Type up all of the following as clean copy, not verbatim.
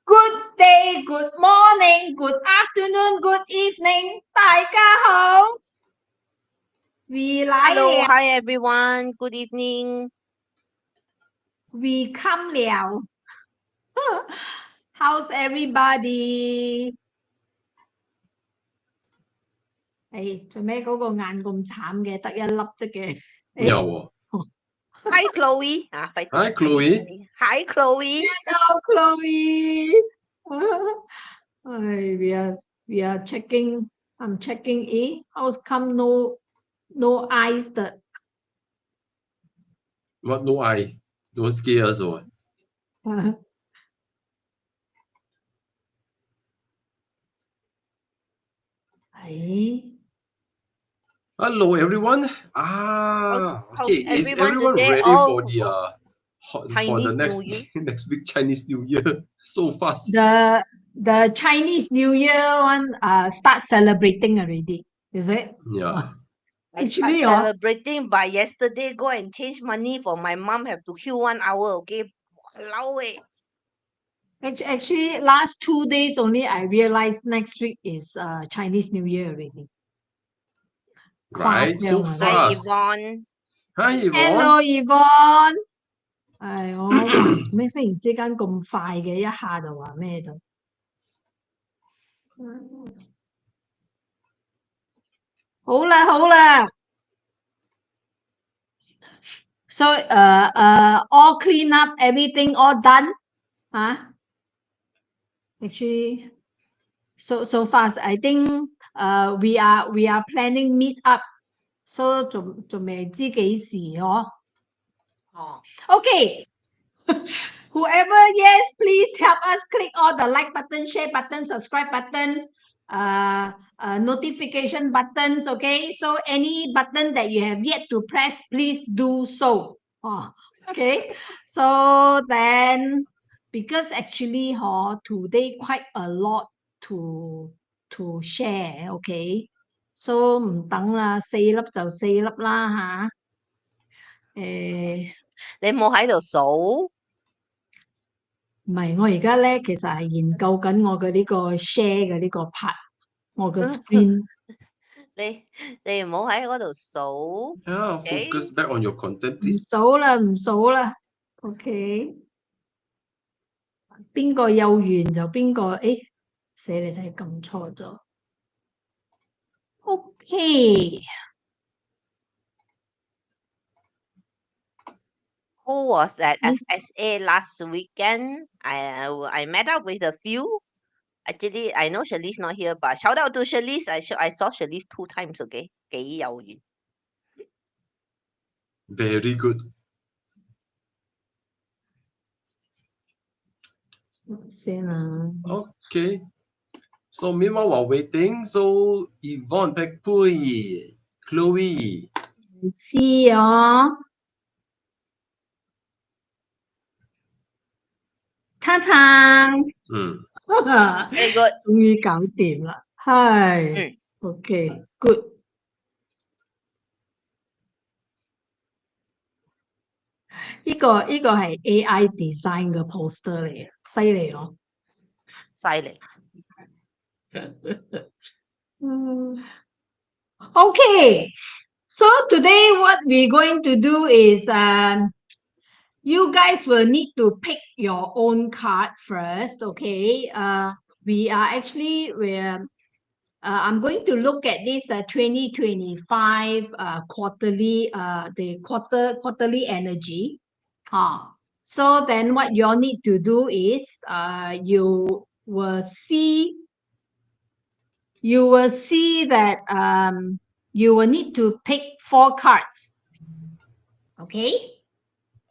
Good day, good morning, good afternoon, good evening，大家好，we 来 Hello, 了 hi everyone. Good evening. ，we come 了，How's everybody？做咩嗰個眼咁慘嘅，得一粒啫嘅？有喎。Hi, Chloe. Hi, Chloe. Hi, Chloe. Hello, Chloe. we are checking. I'm checking. How come no eyes? What no eye? Don't scare us or what? Hello everyone. Okay. Is everyone today? ready for the for Chinese the next New Year. next week Chinese New Year? So fast. The Chinese New Year one start celebrating already. Is it? Yeah. I start celebrating by yesterday. Go and change money for my mom. Have to queue 1 hour. Okay. Walao eh. Actually, last 2 days only I realized next week is Chinese New Year already. Right. So Hi, fast. Yvonne. Hi Yvonne. Hello, Yvonne. 我話咩忽然之間咁快嘅，一下就話咩到？好啦好啦 ，so all clean up, everything all done 啊？Actually, so fast. I think we are planning meet up. So 仲未知幾時嗬？哦，OK。Whoever, yes, please help us click all the like button, share button, subscribe button, notification buttons, okay? So any button that you have yet to press, please do so. Okay, so then because actually today quite a lot to share, okay? So 唔等啦，4粒就4粒啦吓。你冇喺度數？唔係，我而家咧其實係研究緊我嘅呢個 share 嘅呢個 part，我嘅 screen。你唔好喺嗰度數。Yeah, focus back on your content, 唔 please. 數啦，唔數啦。OK，邊個有緣就邊個，寫你睇撳錯咗。OK。Who was at FSA last weekend? I met up with a few. Actually, I know Shirley's not here, but shout out to Shirley's. I saw Shirley's 2 times, okay? 幾有緣。Very good.先啊。Okay. So meanwhile while waiting, so Yvonne, Pek Pui, Chloe. See 太太。Very good. 終於搞掂啦，係。OK, good。呢個係 AI design 嘅 poster 嚟嘅，犀利咯！犀利。Okay, so today what we're going to do is you guys will need to pick your own card first, okay? We are actually I'm going to look at this 2025 quarterly the quarterly energy. So then what you all need to do is you will see that you will need to pick 4 cards. Okay?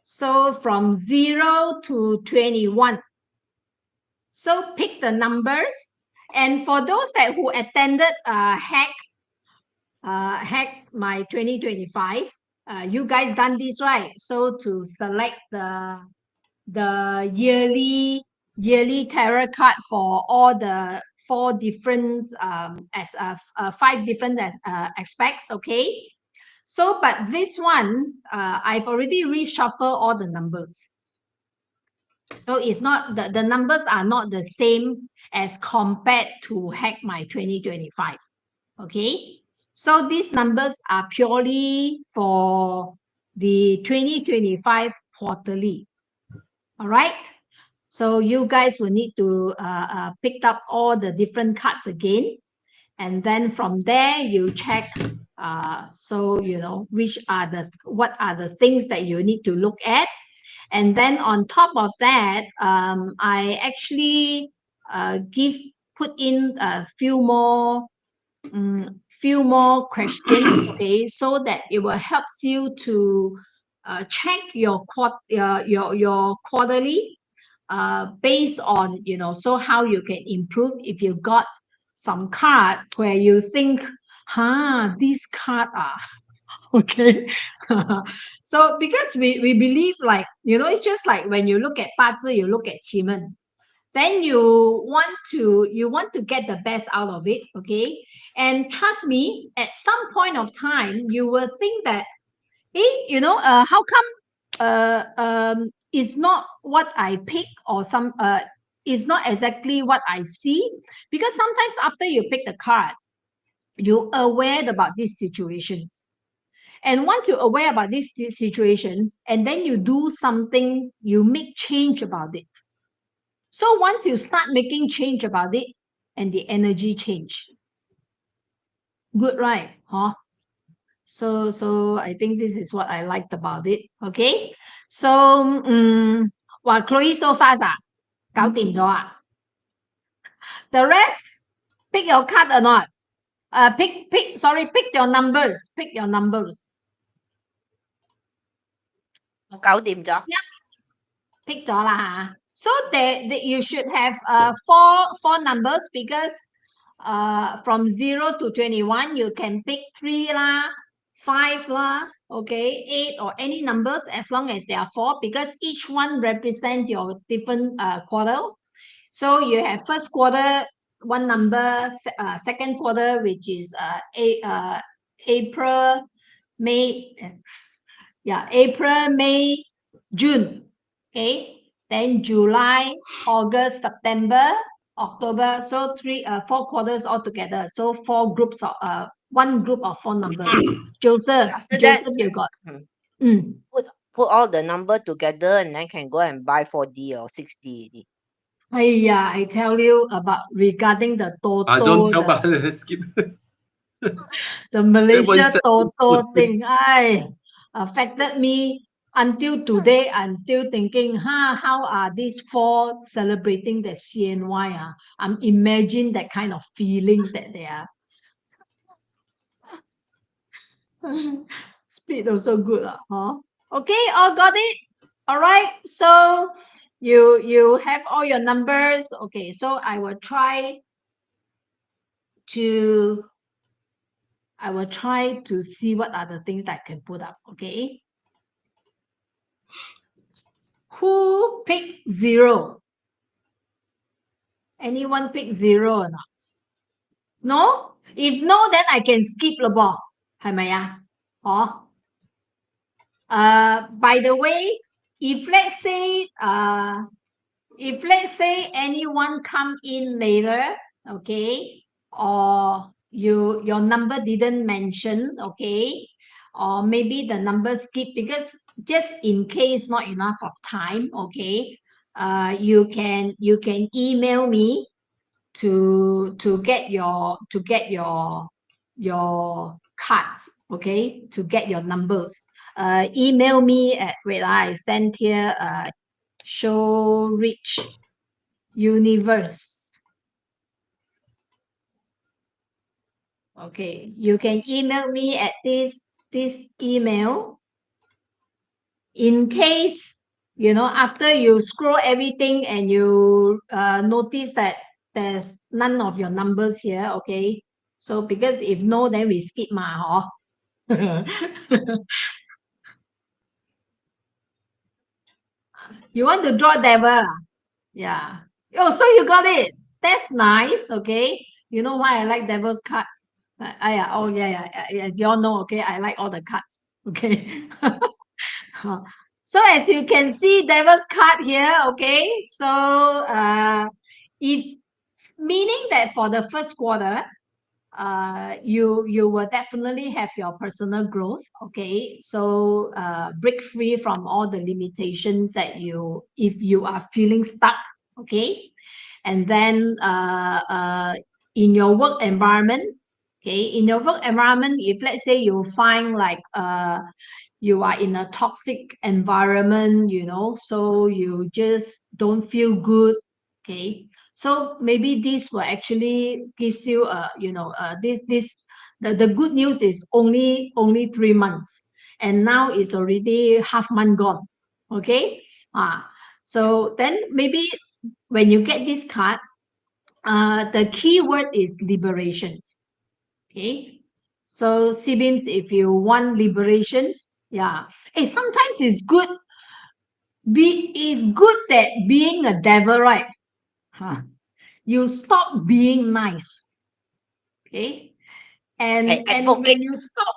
So from 0 to 21. So pick the numbers. And for those who attended Hack my 2025, you guys done this, right? So to select the yearly tarot card for all the 4 different 5 different aspects, okay? So but this one I've already reshuffled all the numbers. So it's not the numbers are not the same as compared to Hack My 2025. Okay. So these numbers are purely for the 2025 quarterly. All right. So you guys will need to pick up all the different cards again. And then from there, you check. So, you know, what are the things that you need to look at. And then on top of that, I actually put in a few more questions, okay, so that it will helps you to check your quarterly based on, you know, so how you can improve if you got some card where you think, this card are okay. So because we believe, like, you know, it's just like when you look at 八字, you look at 奇门, then you want to get the best out of it, okay? And trust me, at some point of time, you will think that, you know, how come it's not what I pick, or it's not exactly what I see, because sometimes after you pick the card, you're aware about these situations. And once you're aware about these situations, and then you do something, you make change about it. So once you start making change about it, and the energy change. Good, right? Huh? So I think this is what I liked about it. Okay. So wow, Chloe so fast 啊，搞掂咗啊。The rest, pick your card or not? Pick your numbers. Pick your numbers. 我搞掂咗。Pick 咗啦吓。So you should have four numbers, because from 0 to 21 you can pick 3 lah, 5 lah, okay, 8 or any numbers as long as there are 4, because each one represent your different quarter. So you have first quarter one number, second quarter, which is April, May, April, May, June. Okay, then July, August, September, October. So 4 quarters altogether. So 4 groups of one group of 4 numbers. Joseph, After that, you got. put all the number together and then can go and buy 4D or 6D. I tell you about regarding the I don't Toto, tell, but skip. the Malaysia set Toto skip. thing. Affected me until today. I'm still thinking, how are these 4 celebrating the CNY? I'm imagining that kind of feelings that they are. Speed also good, huh? Okay, all got it. All right. So you have all your numbers. Okay, so I will try to see what are the things that I can put up. Okay. Who picked 0? Anyone pick 0 or not? No? If no, then I can skip the ball. 係咪啊？哦。By the way, if let's say anyone come in later, okay, or your number didn't mention, okay, or maybe the number skip, because just in case not enough of time, okay, you can email me to get your cards, okay, to get your numbers. Email me at, wait, I sent here, SHoRich Universe. Okay, you can email me at this email. In case, you know, after you scroll everything and you notice that there's none of your numbers here, okay? So because if no, then we skip ma, huh? You want to draw devil? Yeah. Oh, so you got it. That's nice. Okay. You know why I like devil's card? Yeah. As you all know, okay, I like all the cards. Okay. So as you can see, Devil's card here, okay? So if meaning that for the first quarter, you will definitely have your personal growth, okay? So break free from all the limitations that if you are feeling stuck, okay? And then in your work environment, okay, in your work environment, if let's say you find like you are in a toxic environment, so you just don't feel good, okay, so maybe this will actually gives you the good news is only 3 months, and now it's already half month gone, okay. So then maybe when you get this card, the key word is liberations. Okay. So siblings, if you want liberations, yeah. Hey, sometimes it's good that being a devil, right? Huh. You stop being nice. Okay. I And advocate. when you stop,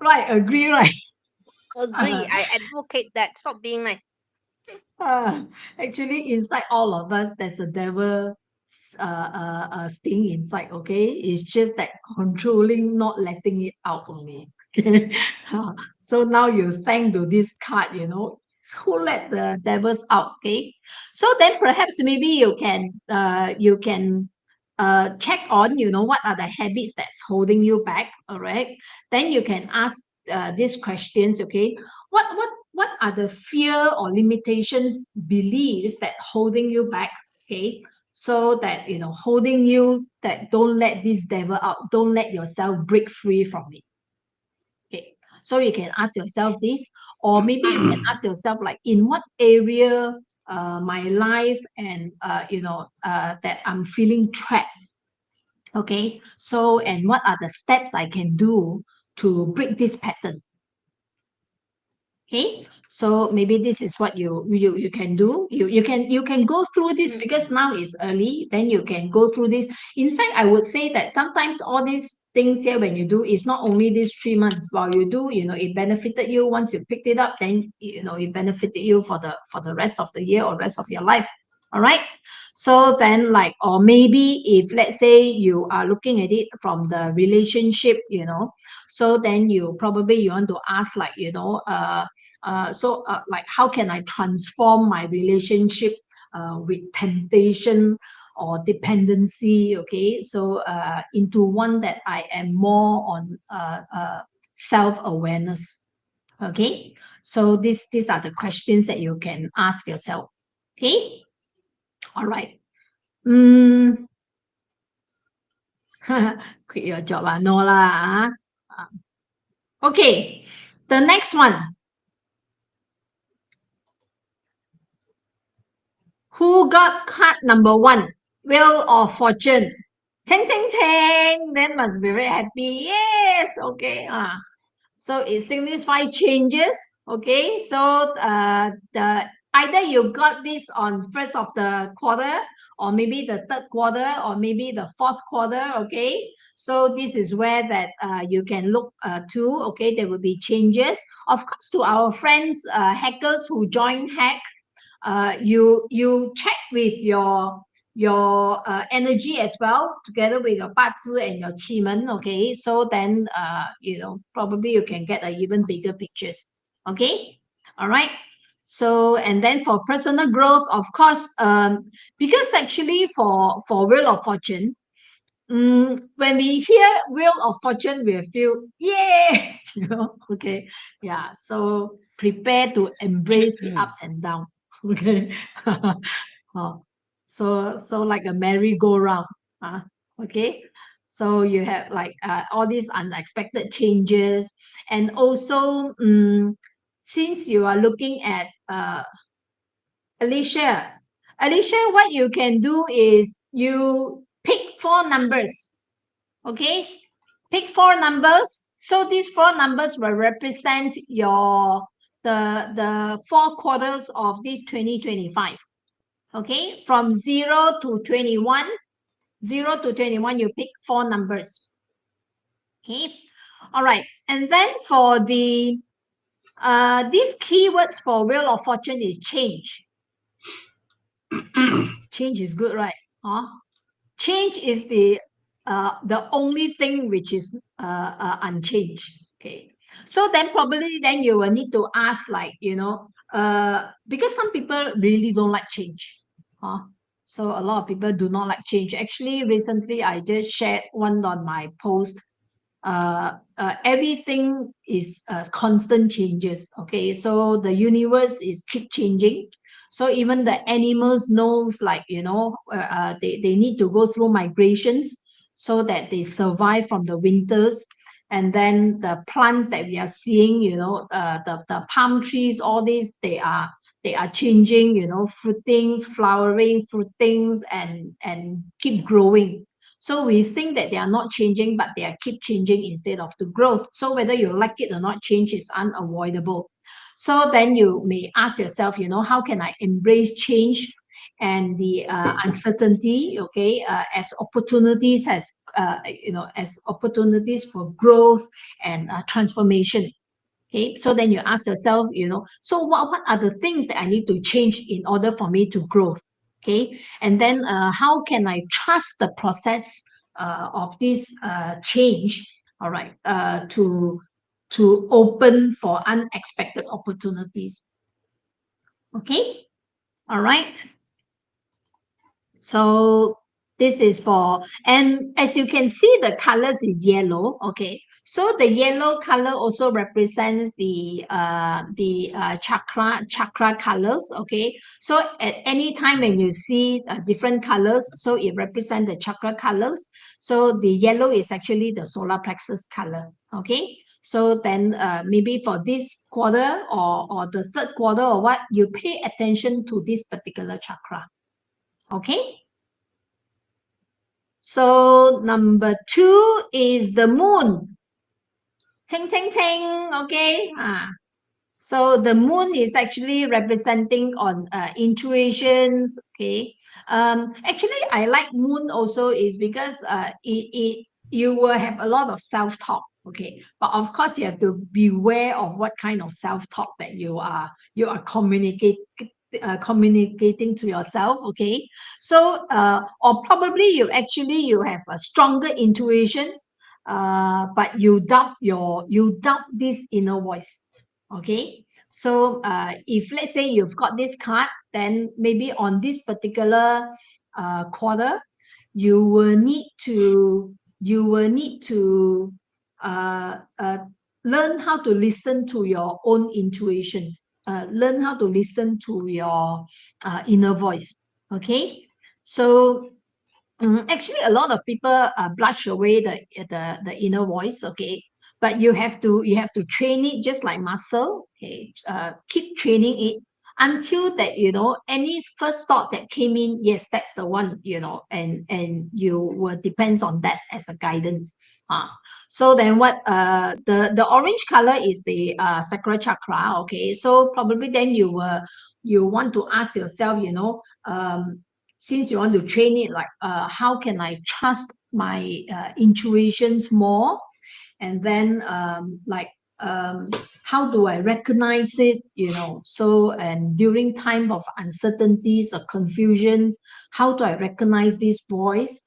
right, agree, right? Agree. I advocate that. Stop being nice. Uh, Actually, inside all of us, there's a devil staying inside. Okay, it's just that controlling, not letting it out only. Okay, so now you thank to this card, who let the devils out. Okay, so then perhaps maybe you can check on, what are the habits that's holding you back. All right, then you can ask these questions. Okay, what are the fear or limitations beliefs that holding you back, okay, so that holding you, that don't let this devil out, don't let yourself break free from it. Okay, so you can ask yourself this, or maybe you can ask yourself like, in what area my life and that I'm feeling trapped. Okay, so and what are the steps I can do to break this pattern. Okay, so maybe this is what you can do. You can go through this, because now it's early, then you can go through this. In fact, I would say that sometimes all these things here, when you do, it's not only these 3 months. While you do, it benefited you. Once you picked it up, then it benefited you for the rest of the year or rest of your life. All right, so then, like, or maybe if let's say you are looking at it from the relationship, so then you want to ask, like, like, how can I transform my relationship with temptation or dependency, okay, so into one that I am more on self-awareness. Okay, so these are the questions that you can ask yourself. Okay, all right. Quit your job, no lah. Okay, the next one. Who got card number one? Wheel of Fortune. Ching, ching, ching. Then must be very happy. Yes. Okay. So it signifies changes. Okay. So the either you got this on first of the quarter, or maybe the third quarter, or maybe the fourth quarter. Okay. So this is where that you can look to. Okay. There will be changes. Of course, to our friends, hackers who join hack, you check with your energy as well, together with your 八字 and your 气门. Okay, so then probably you can get a even bigger pictures. Okay, all right. So, and then for personal growth, of course, because actually for Wheel of Fortune, when we hear Wheel of Fortune, we feel, yeah, okay, yeah. So prepare to embrace the ups and downs. Okay. Oh, so like a merry-go-round. Uh, okay. So you have like all these unexpected changes, and also since you are looking at Alicia, what you can do is you pick 4 numbers. Okay, pick 4 numbers. So these 4 numbers will represent the 4 quarters of this 2025. Okay, from 0 to 21. 0 to 21, you pick 4 numbers. Okay, all right. And then for the These keywords for Wheel of Fortune is change. Change is good, right? Huh? Change is the only thing which is unchanged. Okay. So then probably then you will need to ask, like, because some people really don't like change. Huh? So a lot of people do not like change. Actually, recently I just shared one on my post. Everything is constant changes. Okay, so the universe is keep changing. So even the animals knows, like, they need to go through migrations so that they survive from the winters. And then the plants that we are seeing, the palm trees, all these, they are changing, fruitings, flowering, fruitings, and keep growing. So we think that they are not changing, but they are keep changing instead of the growth. So whether you like it or not, change is unavoidable. So then you may ask yourself, how can I embrace change and the uncertainty, okay, as opportunities, as opportunities for growth and transformation. Okay, so then you ask yourself, so what are the things that I need to change in order for me to grow? Okay, and then how can I trust the process of this change? All right, to open for unexpected opportunities. Okay, all right. So this is for, and as you can see, the colors is yellow. Okay, so the yellow color also represents the chakra colors. Okay, so at any time when you see different colors, so it represents the chakra colors. So the yellow is actually the solar plexus color. Okay, so then maybe for this quarter, or the third quarter, or what, you pay attention to this particular chakra. Okay. So number 2 is the moon. Ting, ting, ting. Okay. So the moon is actually representing on intuitions. Okay. Actually, I like moon also is because you will have a lot of self-talk. Okay, but of course you have to beware of what kind of self-talk that you are communicating to yourself. Okay, so or probably you have a stronger intuitions, but you doubt this inner voice. Okay, so if let's say you've got this card, then maybe on this particular quarter, you will need to uh, uh, learn how to listen to your own intuitions. Learn how to listen to your inner voice. Okay, so actually, a lot of people blush away the inner voice. Okay, but you have to train it just like muscle. Okay, keep training it until that any first thought that came in, yes, that's the one. And you will depends on that as a guidance. So then what the orange color is the sacral chakra. Okay, so probably then you want to ask yourself, since you want to train it, like how can I trust my intuitions more, and then how do I recognize it, so, and during time of uncertainties or confusions, how do I recognize this voice?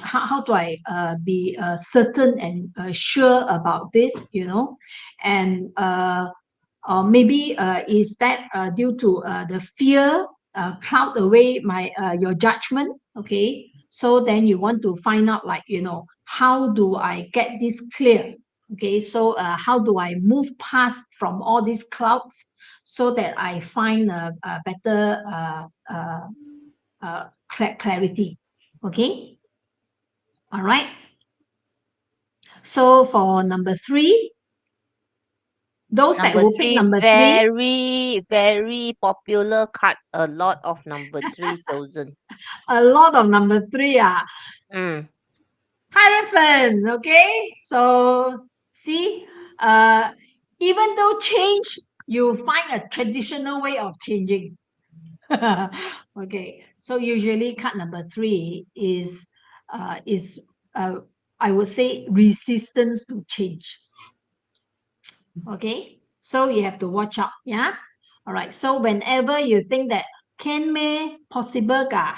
How do I be certain and sure about this, and maybe is that due to the fear cloud away your judgment. Okay, so then you want to find out, like, how do I get this clear? Okay, so how do I move past from all these clouds so that I find a better clarity? Okay, all right. So for number 3, those that Number will pick 3, number 3, very, very popular card. A lot of number 3 chosen. a lot of number 3 are Mm. Hierophant. Okay, so see, uh, even though change, you find a traditional way of changing. Okay, so usually card number 3 is I would say resistance to change. Okay, So you have to watch out. Yeah. All right. So whenever you think that can me possible ka,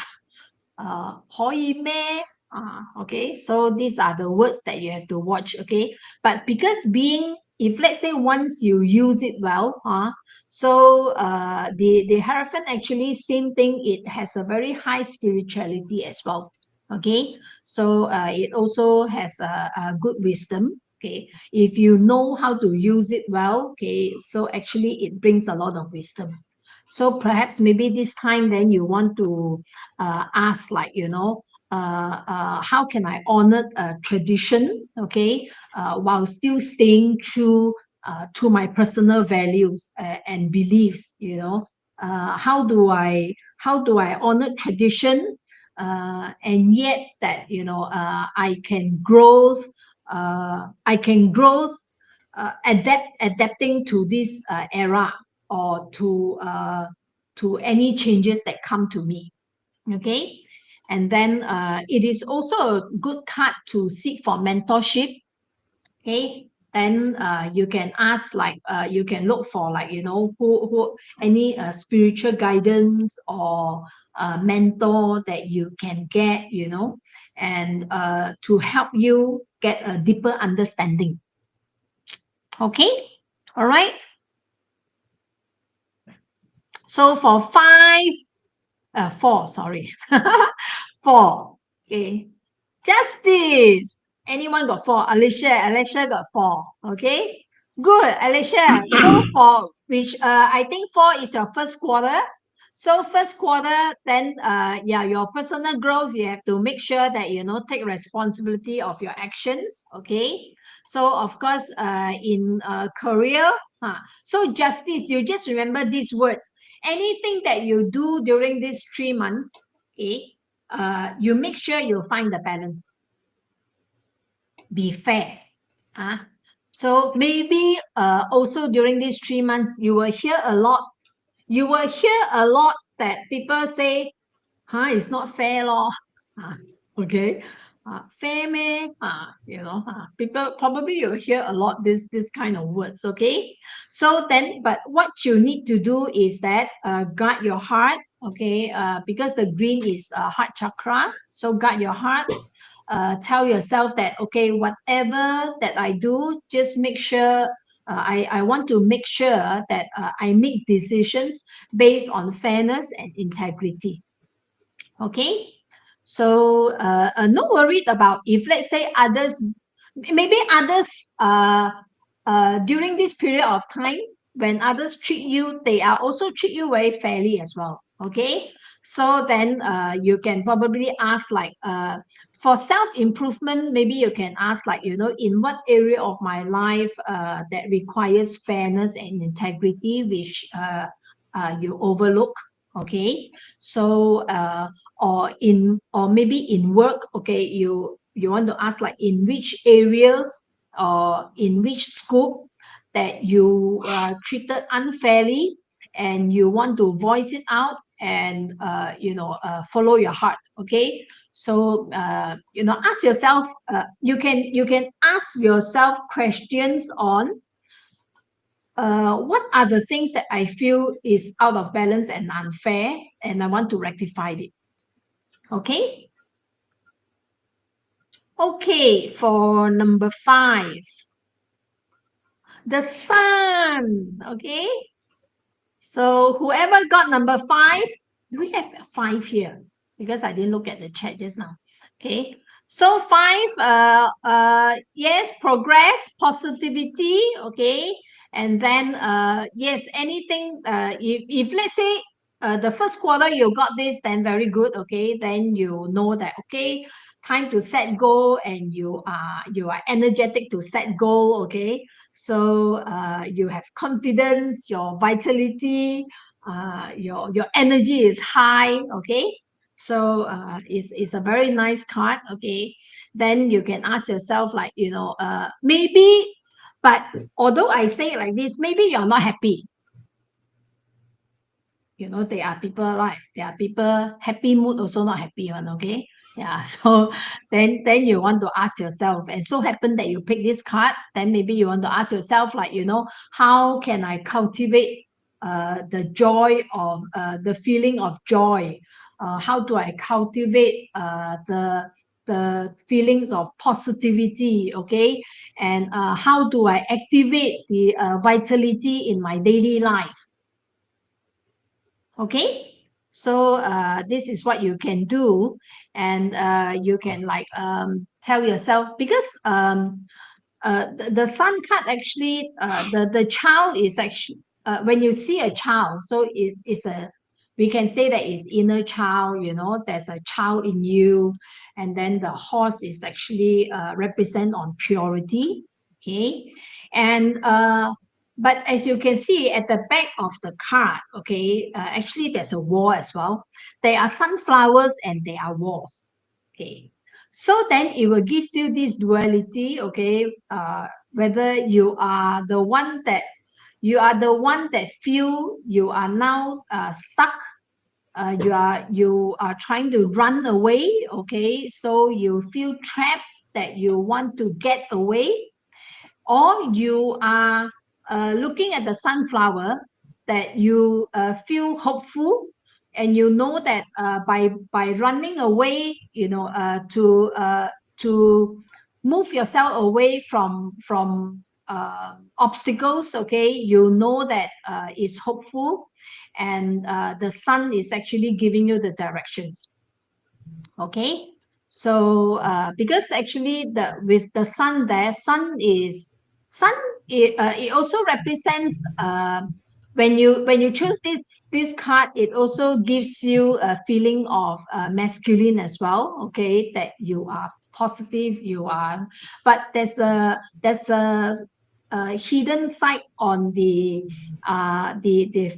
可以咩? Okay, so these are the words that you have to watch. Okay, but because if let's say once you use it well, so the Hierophant actually same thing. It has a very high spirituality as well. Okay, so it also has a good wisdom. Okay, if you know how to use it well, okay, so actually it brings a lot of wisdom. So perhaps maybe this time then you want to ask, like, how can I honor tradition, okay, while still staying true to my personal values and beliefs. How do I honor tradition, and yet that I can growth, adapting to this era, or to any changes that come to me. Okay, and then it is also a good card to seek for mentorship. Okay, then you can ask, like, you can look for, like, who any spiritual guidance or mentor that you can get, and to help you get a deeper understanding. Okay, all right. So for four, sorry. Four. Okay. Justice. Anyone got four? Alicia got four. Okay. Good, Alicia. So for which I think four is your first quarter. So first quarter, then your personal growth, you have to make sure that take responsibility of your actions. Okay. So of course, in career, so justice, you just remember these words. Anything that you do during these 3 months, okay, you make sure you find the balance. Be fair. So maybe also during these 3 months, you will hear a lot. You will hear a lot that people say, it's not fair, lor. Okay. Fair meh? People probably you'll hear a lot this kind of words. Okay. So then, but what you need to do is that guard your heart. Okay. Because the green is heart chakra. So guard your heart. Tell yourself that, okay, whatever that I do, just make sure I want to make sure that I make decisions based on fairness and integrity. Okay, so not worried about if, let's say, maybe others during this period of time, when others treat you, they are also treat you very fairly as well. Okay, so then you can probably ask, like, for self-improvement, maybe you can ask, like, in what area of my life that requires fairness and integrity, which you overlook. Okay, so or maybe in work, okay, you want to ask, like, in which areas or in which scope that you treated unfairly, and you want to voice it out, and follow your heart. Okay, so ask yourself, you can ask yourself questions on what are the things that I feel is out of balance and unfair, and I want to rectify it. Okay. Okay, for number 5, the sun. Okay. So whoever got number 5, do we have 5 here? Because I didn't look at the chat just now. Okay. So 5, yes, progress, positivity. Okay. And then, yes, anything, if let's say the first quarter you got this, then very good. Okay. Then you know that, okay, time to set goal, and you are energetic to set goal. Okay, so you have confidence, your vitality, your energy is high. Okay, so it's a very nice card. Okay, then you can ask yourself, like, maybe, but although I say it like this, maybe you're not happy. there are people, right? There are people happy mood also not happy one, okay? Yeah. So then you want to ask yourself, and so happen that you pick this card, then maybe you want to ask yourself, like, how can I cultivate the joy of the feeling of joy? How do I cultivate the feelings of positivity, okay? And how do I activate the vitality in my daily life? Okay, so this is what you can do, and you can like tell yourself, because the sun card actually, the child is actually, when you see a child, so it's a, we can say that it's inner child, there's a child in you. And then the horse is actually represent on purity. Okay, and but as you can see at the back of the card, okay, actually there's a wall as well. There are sunflowers and there are walls. Okay, so then it will gives you this duality, okay, whether you are the one that feel you are now stuck, you are trying to run away, okay, so you feel trapped, that you want to get away, or you are looking at the sunflower, that you feel hopeful, and you know that by running away, to move yourself away from obstacles, okay, you know that is hopeful, and the sun is actually giving you the directions. Okay, so because actually with the sun there, sun, it also represents, when you choose this card, it also gives you a feeling of masculine as well, okay, that you are positive, but there's a hidden side on the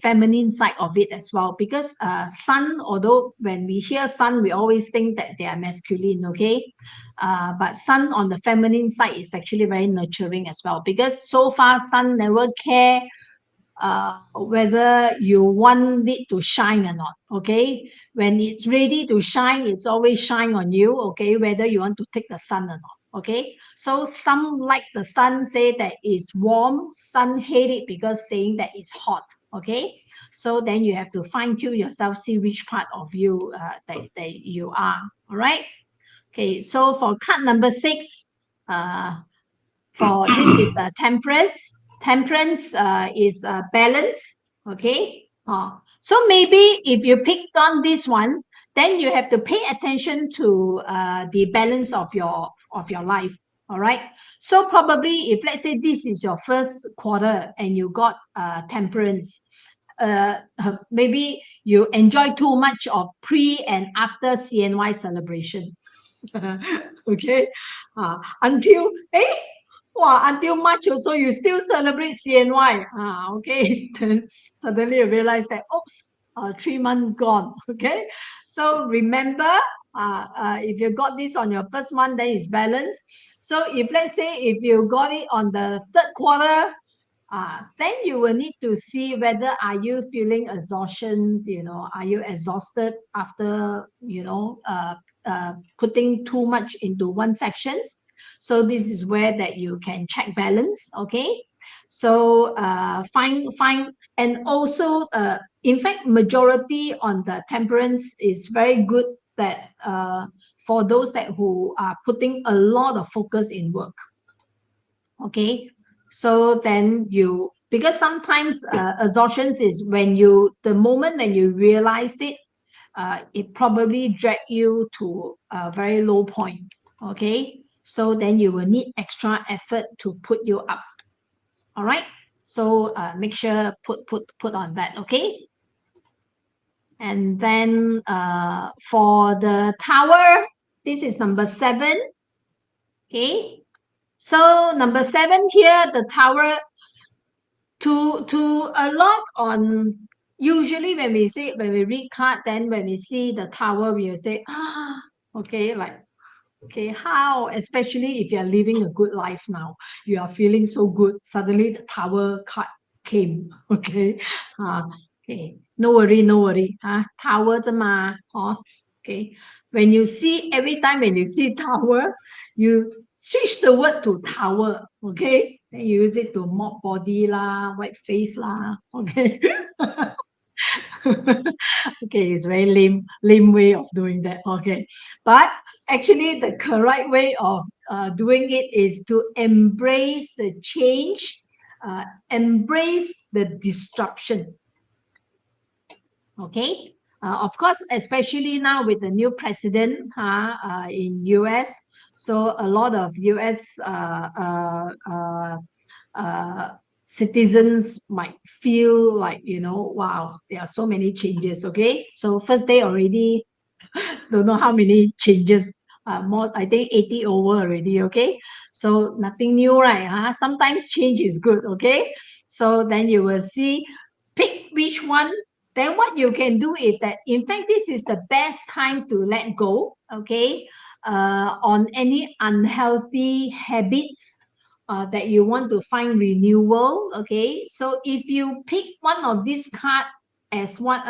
feminine side of it as well, because sun, although when we hear sun, we always think that they are masculine, okay, but sun on the feminine side is actually very nurturing as well, because so far sun never care whether you want it to shine or not, okay, when it's ready to shine, it's always shine on you, okay, whether you want to take the sun or not. Okay, so some like the sun, say that it's warm, some hate it because saying that it's hot. Okay, so then you have to fine tune yourself, see which part of you that you are. All right, okay, so for card number 6, for this is temperance is balance. Okay, so maybe if you picked on this one, then you have to pay attention to the balance of your life. All right, so probably if let's say this is your first quarter and you got temperance, maybe you enjoy too much of pre and after CNY celebration. Okay, until until March also you still celebrate CNY. Okay, then suddenly you realize that, oops, 3 months gone. Okay, so remember, if you got this on your first month, then it's balanced. So if let's say if you got it on the third quarter, then you will need to see whether are you feeling exhaustions, are you exhausted after, putting too much into one sections. So this is where that you can check balance. Okay, so find, and also in fact majority on the temperance is very good, that for those that who are putting a lot of focus in work. Okay, so then you, because sometimes exhaustions is when you, the moment when you realized it, it probably drag you to a very low point. Okay, so then you will need extra effort to put you up. All right, so make sure put on that. Okay, and then for the tower, this is number 7. Okay, so number 7 here, the tower, to a lot on, usually when we read card, then when we see the tower, we will say, okay, like, okay, how, especially if you're living a good life now, you are feeling so good, suddenly the tower card came. Okay, Okay, no worry, no worry. Tower 啫嘛, okay. When you see, every time when you see tower, you switch the word to tower, okay? Then you use it to mop body lah, white face lah, okay? Okay, it's very lame way of doing that, okay? But actually, the correct way of doing it is to embrace the change, embrace the disruption. Okay, of course, especially now with the new president in US, so a lot of US citizens might feel like, wow, there are so many changes. Okay, so first day already, don't know how many changes. More, I think 80 over already. Okay, so nothing new, right? Sometimes change is good. Okay, so then you will see, pick which one. Then what you can do is that, in fact, this is the best time to let go. Okay, on any unhealthy habits that you want to find renewal. Okay, so if you pick one of these cards as one,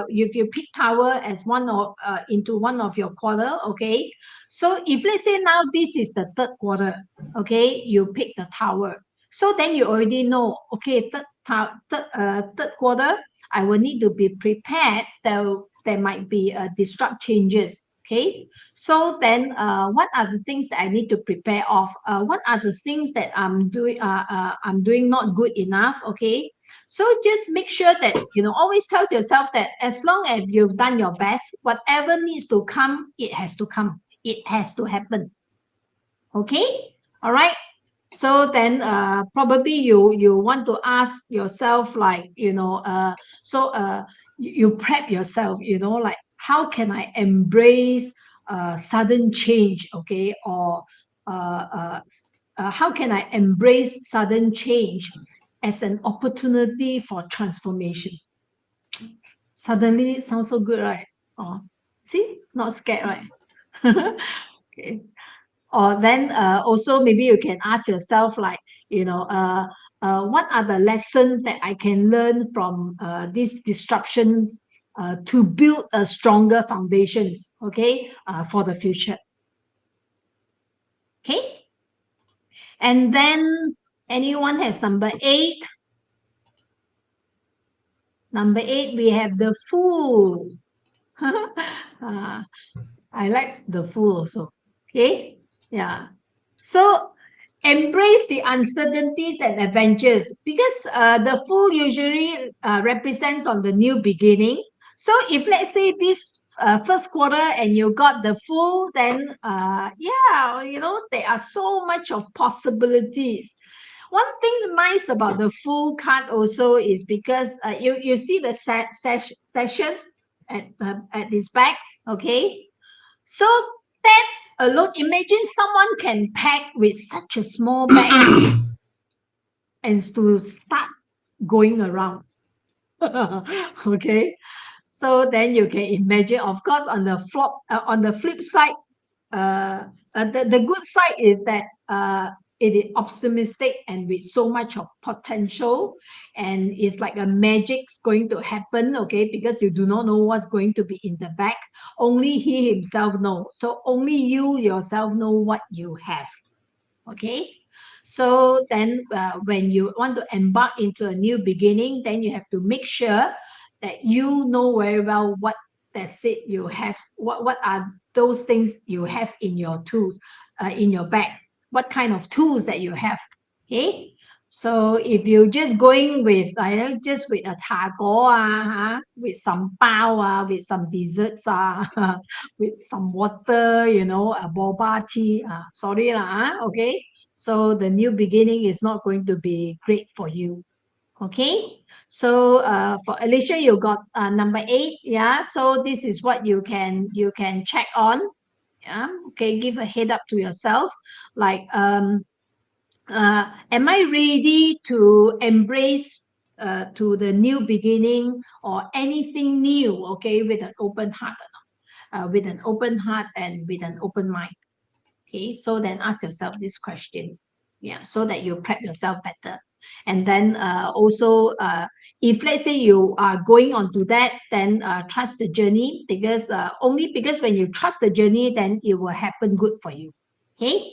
if you pick tower as one of into one of your quarter, okay. So if let's say now this is the third quarter, okay, you pick the tower. So then you already know, okay, third quarter, I will need to be prepared. There might be disrupt changes. Okay, so then what are the things that I need to prepare of? What are the things that I'm doing not good enough? Okay, so just make sure that, always tell yourself that as long as you've done your best, whatever needs to come, it has to come. It has to happen. Okay, all right. So then probably you want to ask yourself, like, you prep yourself, like, how can I embrace sudden change? Okay, or how can I embrace sudden change as an opportunity for transformation? Suddenly it sounds so good, right? Oh, see, not scared, right? Okay. Or then also maybe you can ask yourself, like, what are the lessons that I can learn from these disruptions to build a stronger foundations, okay, for the future. Okay. And then anyone has number 8? Number 8, we have the Fool. I like the Fool also. Okay. Yeah. So embrace the uncertainties and adventures, because the Fool usually represents on the new beginning. So if let's say this first quarter and you got the Fool, then there are so much of possibilities. One thing nice about the Fool card also is because you see the sessions at this back. Okay, so that alone, imagine someone can pack with such a small bag and to start going around. Okay, so then you can imagine, of course, on the flip side, the good side is that it is optimistic and with so much of potential, and it's like a magic's going to happen. Okay, because you do not know what's going to be in the bag. Only he himself knows. So only you yourself know what you have. Okay, so then when you want to embark into a new beginning, then you have to make sure that you know very well what that's it you have, what are those things you have in your tools, in your bag, what kind of tools that you have. Okay, so if you're just going with just with a 茶果 with some bao with some desserts with some water, a boba tea, sorry lah, okay. So the new beginning is not going to be great for you. Okay. So for Alicia, you got number 8. Yeah. So this is what you can check on. Yeah. Okay. Give a head up to yourself. Like, am I ready to embrace to the new beginning or anything new? Okay, with an open heart, with an open heart and with an open mind. Okay, so then ask yourself these questions. Yeah, so that you prep yourself better. And then also, if let's say you are going on to that, then trust the journey, because only because when you trust the journey, then it will happen good for you. Okay.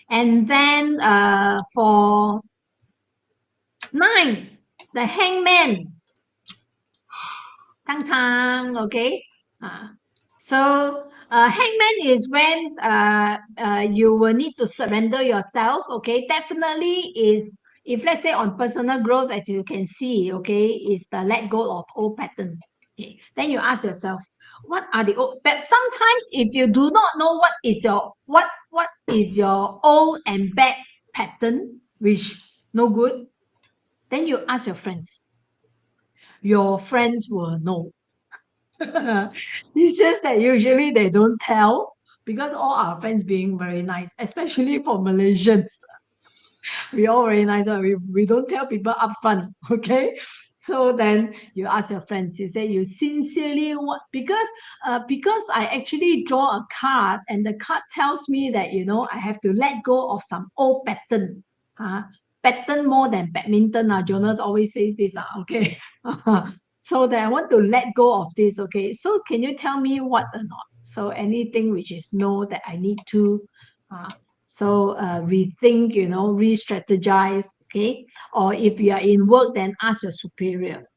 And then for 9, the hangman. Tang Tang, okay? So hangman is when you will need to surrender yourself, okay? Definitely is, if let's say on personal growth, as you can see, okay, is the let go of old pattern. Okay, then you ask yourself, what are the old? But sometimes if you do not know what is your old and bad pattern, which no good, then you ask your friends. Your friends will know. It's just that usually they don't tell, because all our friends being very nice, especially for Malaysians. We all very nice. We don't tell people upfront, okay? So then you ask your friends, you say you sincerely want, because I actually draw a card and the card tells me that, I have to let go of some old pattern. Pattern more than badminton. Jonas always says this, okay? So that I want to let go of this, okay? So can you tell me what or not? So anything which is no that I need to, so rethink, re-strategize, okay? Or if you are in work, then ask your superior.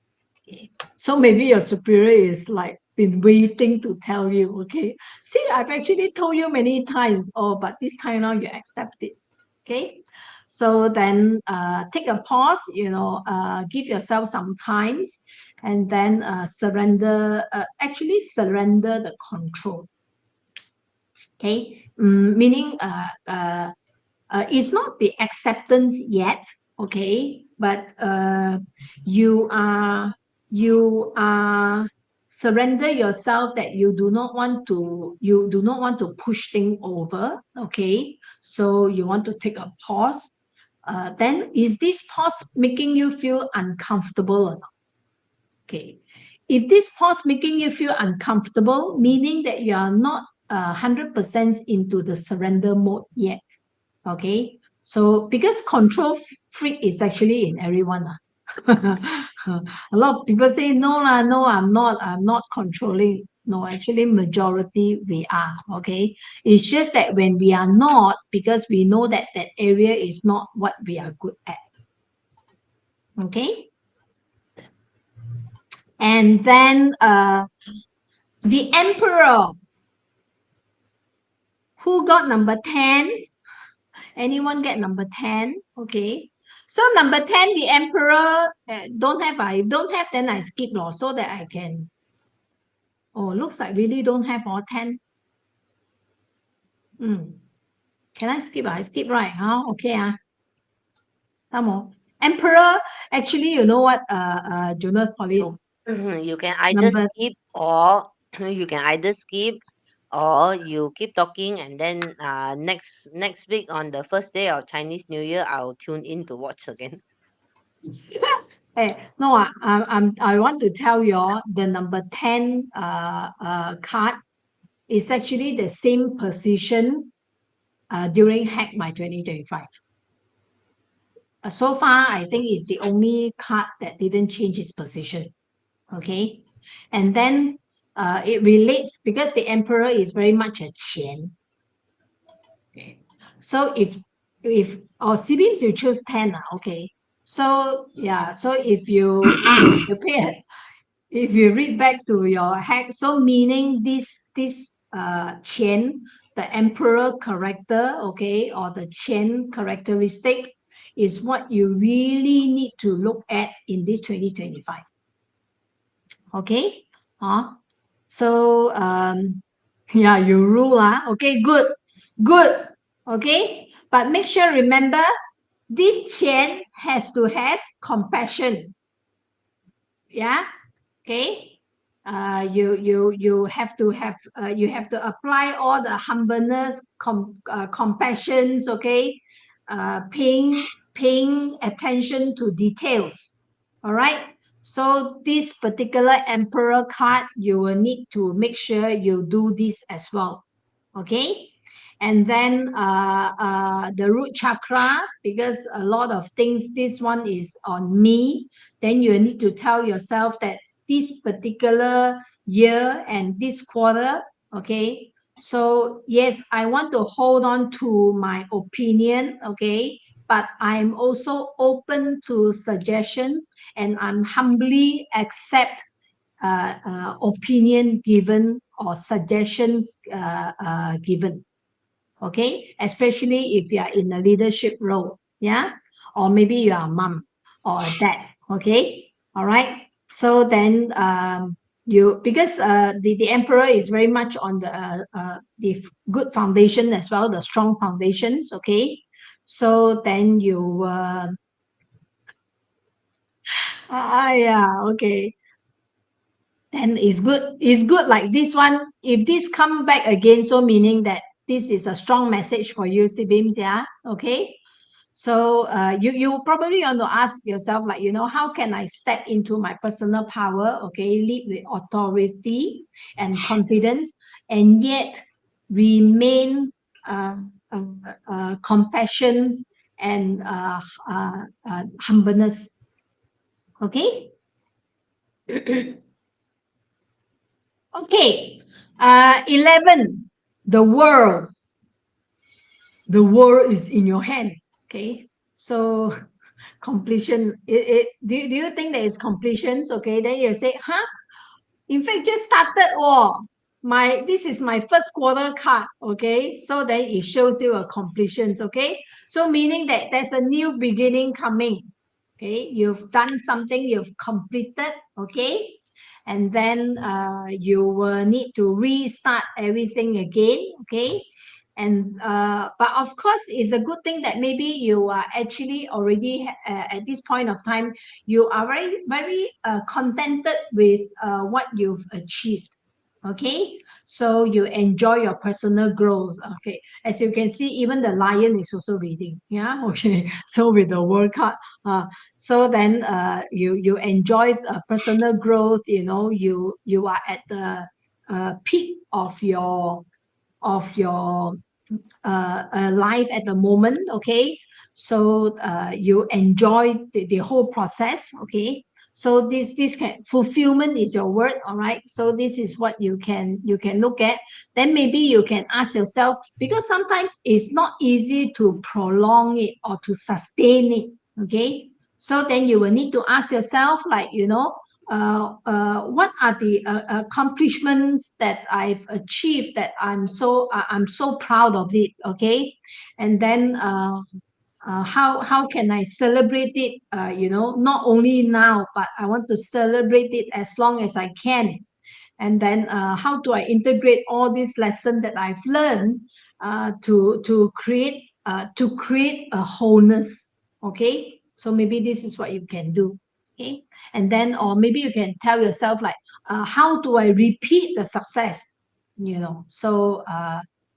Okay. So maybe your superior is like been waiting to tell you, okay? See, I've actually told you many times, but this time now you accept it, okay? So then take a pause, give yourself some times, and then actually surrender the control. Okay, meaning it's not the acceptance yet, okay, but you are surrender yourself that you do not want to push things over, okay, so you want to take a pause. Then is this pause making you feel uncomfortable or not? Okay, if this pause making you feel uncomfortable, meaning that you are not 100% into the surrender mode yet. Okay, so because control freak is actually in everyone. A lot of people say no lah, no, I'm not controlling. No, actually majority we are. Okay, it's just that when we are not, because we know that that area is not what we are good at. Okay, and then the emperor. Who got number 10? Anyone get number 10? Okay. So number 10, the emperor, don't have. If don't have, then I skip so that I can. Oh, looks like really don't have all 10. Can I skip? I skip, right? Okay. Come on. Emperor, actually, you know what, Jonas, Pauline? You can either Number skip, or you can either skip or you keep talking, and then next week on the first day of Chinese New Year, I'll tune in to watch again. no, I want to tell you all the number 10 card is actually the same position during Hack by 2025. So far, I think it's the only card that didn't change its position. Okay, and then it relates because the emperor is very much a qian. Okay, so if CBIMS you choose 10, okay. So yeah, so if you pay, if you read back to your hack, so meaning this qian, the emperor character, okay, or the qian characteristic is what you really need to look at in this 2025. Okay, so yeah, you rule, okay, good, okay, but make sure, remember, this qian has to has compassion. Yeah, okay. You have to have you have to apply all the humbleness, compassions, okay, paying attention to details. All right. So this particular emperor card, you will need to make sure you do this as well. Okay. and then the root chakra, because a lot of things, this one is on me. Then you need to tell yourself that this particular year and this quarter, okay, so yes, I want to hold on to my opinion, okay, but I'm also open to suggestions, and I'm humbly accept opinion given or suggestions given, okay, especially if you are in a leadership role, yeah, or maybe you are a mom or a dad, okay, all right. So then you, because the emperor is very much on the good foundation as well, the strong foundations, okay. So then you yeah, okay, then it's good like this one. If this come back again, so meaning that this is a strong message for you, siblings, yeah, okay. So you probably want to ask yourself, like, how can I step into my personal power, okay, lead with authority and confidence, and yet remain uh, compassion and humbleness, okay. Okay, 11, the world. The world is in your hand, okay. So completion, do you think there is completions, okay? Then you say, huh, in fact just started, this is my first quarter card, okay. So then it shows you a completions, okay. So meaning that there's a new beginning coming, okay. You've done something, you've completed, okay. And then you will need to restart everything again, okay. And but of course it's a good thing that maybe you are actually already at this point of time, you are very very contented with what you've achieved, okay. So you enjoy your personal growth, okay. As you can see, even the lion is also reading, yeah, okay. So with the word card, so then you enjoy personal growth, you are at the peak of your life at the moment, okay. So you enjoy the whole process, okay. So this can fulfillment is your word, all right. So this is what you can look at. Then maybe you can ask yourself, because sometimes it's not easy to prolong it or to sustain it, okay. So then you will need to ask yourself, like, what are the accomplishments that I've achieved, that I'm so proud of it, okay. And then how can I celebrate it, not only now, but I want to celebrate it as long as I can. And then how do I integrate all these lessons that I've learned to create a wholeness, okay. So maybe this is what you can do, okay. And then, or maybe you can tell yourself, like, how do I repeat the success, so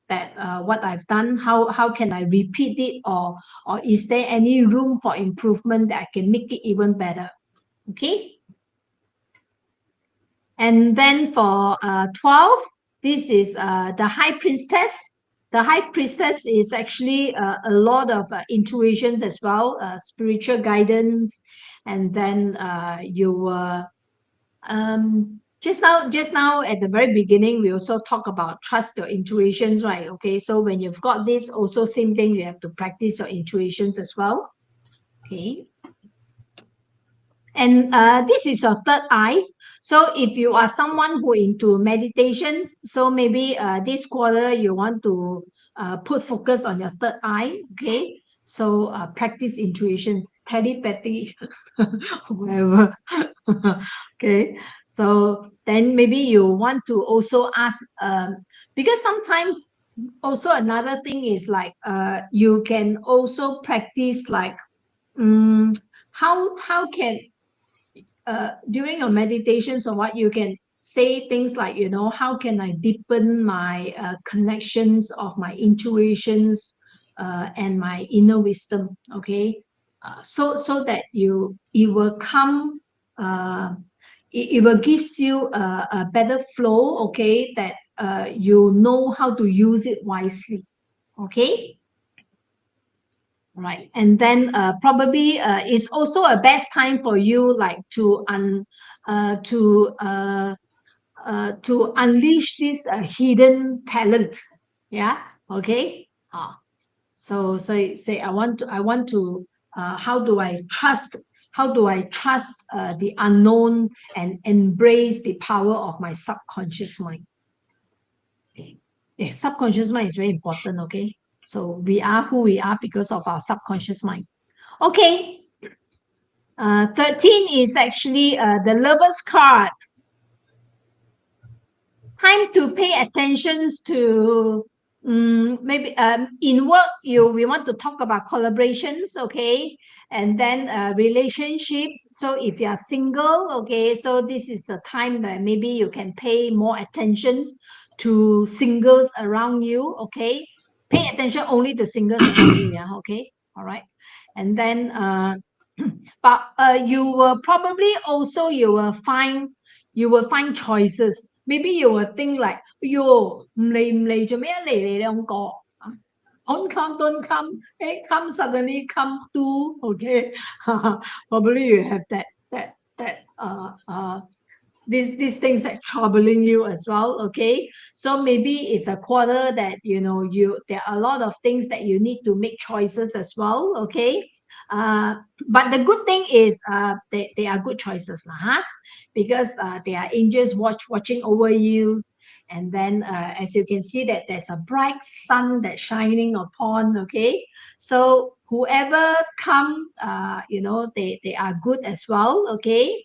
that what I've done, how can I repeat it, or is there any room for improvement that I can make it even better, okay. And then for 12, this is the high priestess. The high priestess is actually a lot of intuitions as well, spiritual guidance. And then just now at the very beginning, we also talk about trust your intuitions, right? Okay, so when you've got this, also same thing, you have to practice your intuitions as well. Okay. And this is your third eye. So if you are someone who into meditations, so maybe this quarter you want to put focus on your third eye, okay. So practice intuition, telepathy, whatever. Okay. So then maybe you want to also ask, because sometimes also another thing is like, you can also practice, like, how can during your meditations or what, you can say things like, how can I deepen my connections of my intuitions and my inner wisdom, okay. So that it will come, it will gives you a better flow, okay, that you know how to use it wisely, Okay. Right. And then probably it's also a best time for you like uh, to uh, to unleash this hidden talent. Yeah. Okay. So say I want to how do I trust the unknown and embrace the power of my subconscious mind. Okay. Yeah, subconscious mind is very important. Okay. So we are who we are because of our subconscious mind. Okay. 13 is actually the lover's card. Time to pay attention to maybe in work we want to talk about collaborations, okay, and then relationships. So if you are single, okay, so this is a time that maybe you can pay more attention to singles around you, okay. Pay attention only to singles around you, yeah, okay, all right. And then but you will probably also you will find choices. Maybe you will think like, yo, 唔嚟做咩嚟你兩個？Don't come, don't come. Hey, come suddenly, come too. Okay, probably you have that these things that troubling you as well. Okay, so maybe it's a quarter that you there are a lot of things that you need to make choices as well. Okay, uh, but the good thing is they are good choices lah, huh? Because they are angels watching over you, and then as you can see that there's a bright sun that's shining upon. Okay, so whoever come they are good as well. Okay,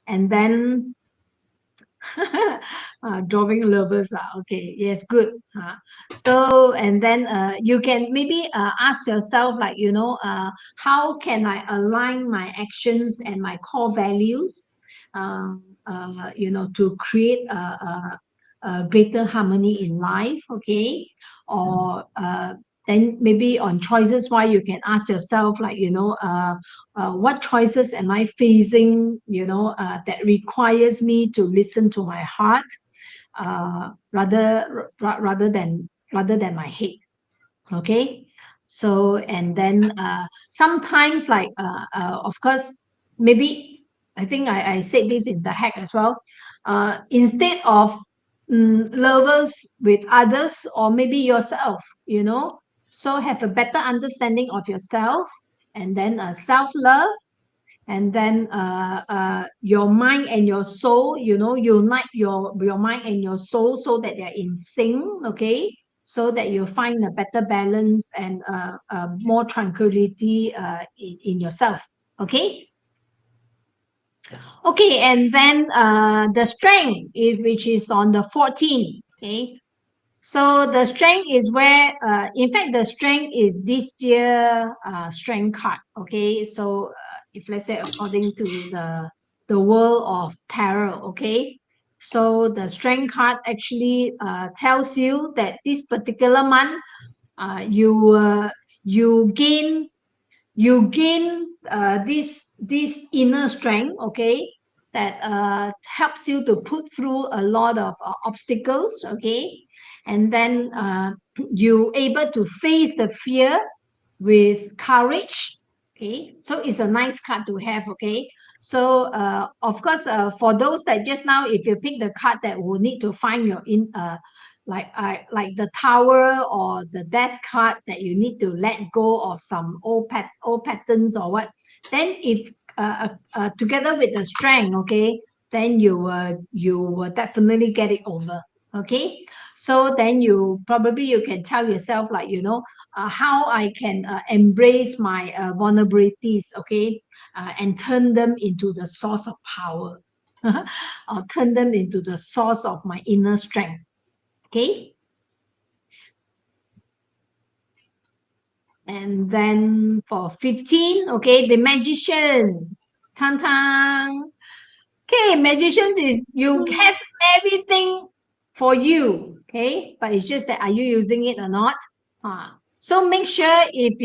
and then drawing lovers are okay. Yes, good. So and then you can maybe ask yourself like how can I align my actions and my core values, to create a greater harmony in life. Okay, or then maybe on choices why you can ask yourself like what choices am I facing, that requires me to listen to my heart rather than my head. Okay, so and then sometimes like of course maybe I think I said this in the hack as well. Instead of lovers with others or maybe yourself, so have a better understanding of yourself, and then self-love, and then your mind and your soul, unite your mind and your soul so that they're in sync. Okay, so that you find a better balance and more tranquility in yourself. Okay. Okay, and then the strength is which is on the 14. Okay, so the strength is where, in fact, the strength is this year strength card. Okay, so if let's say according to the world of tarot, okay, so the strength card actually tells you that this particular month, you gain this inner strength, okay, that helps you to put through a lot of obstacles, okay, and then you able to face the fear with courage. Okay, so it's a nice card to have. Okay, so of course for those that just now, if you pick the card that will need to find your in like the tower or the death card, that you need to let go of some old patterns or what, then if together with the strength, okay, then you will definitely get it over. Okay, so then you can tell yourself like how I can embrace my vulnerabilities, okay, and turn them into the source of power, or turn them into the source of my inner strength. Okay, and then for 15, okay, the magicians. Tan tan. Okay, magicians is you have everything for you, okay, but it's just that are you using it or not? So make sure if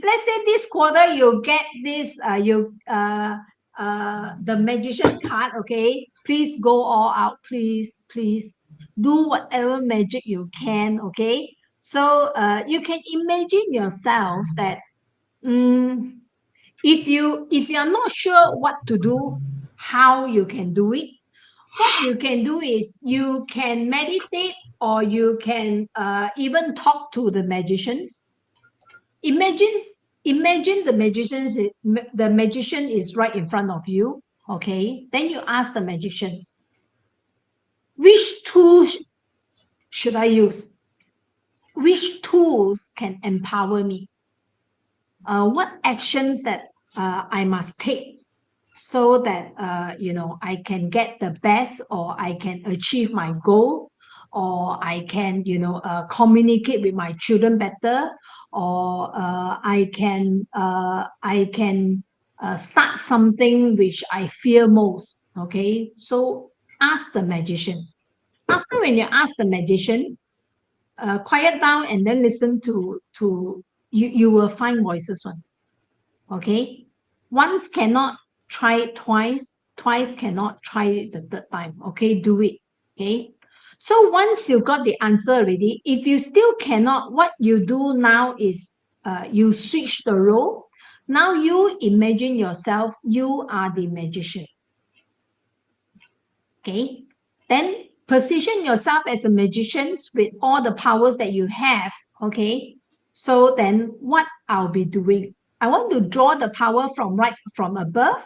let's say this quarter you get this the magician card, okay, please go all out, please do whatever magic you can, okay, So you can imagine yourself that if you are not sure what to do, how you can do it, what you can do is you can meditate, or you can even talk to the magicians. Imagine imagine the magician is right in front of you. Okay, then you ask the magicians, which tools should I use? Which tools can empower me? What actions that I must take so that I can get the best, or I can achieve my goal, or I can communicate with my children better, or I can start something which I fear most. Okay, so ask the magicians. After, when you ask the magician, quiet down and then listen to you will find voices one. Okay, once cannot, try it twice. Twice cannot, try it the third time. Okay, do it. Okay, so once you got the answer already, if you still cannot, what you do now is you switch the role. Now you imagine yourself, you are the magician. Okay, then position yourself as a magician with all the powers that you have. Okay, so then what I'll be doing, I want to draw the power from above.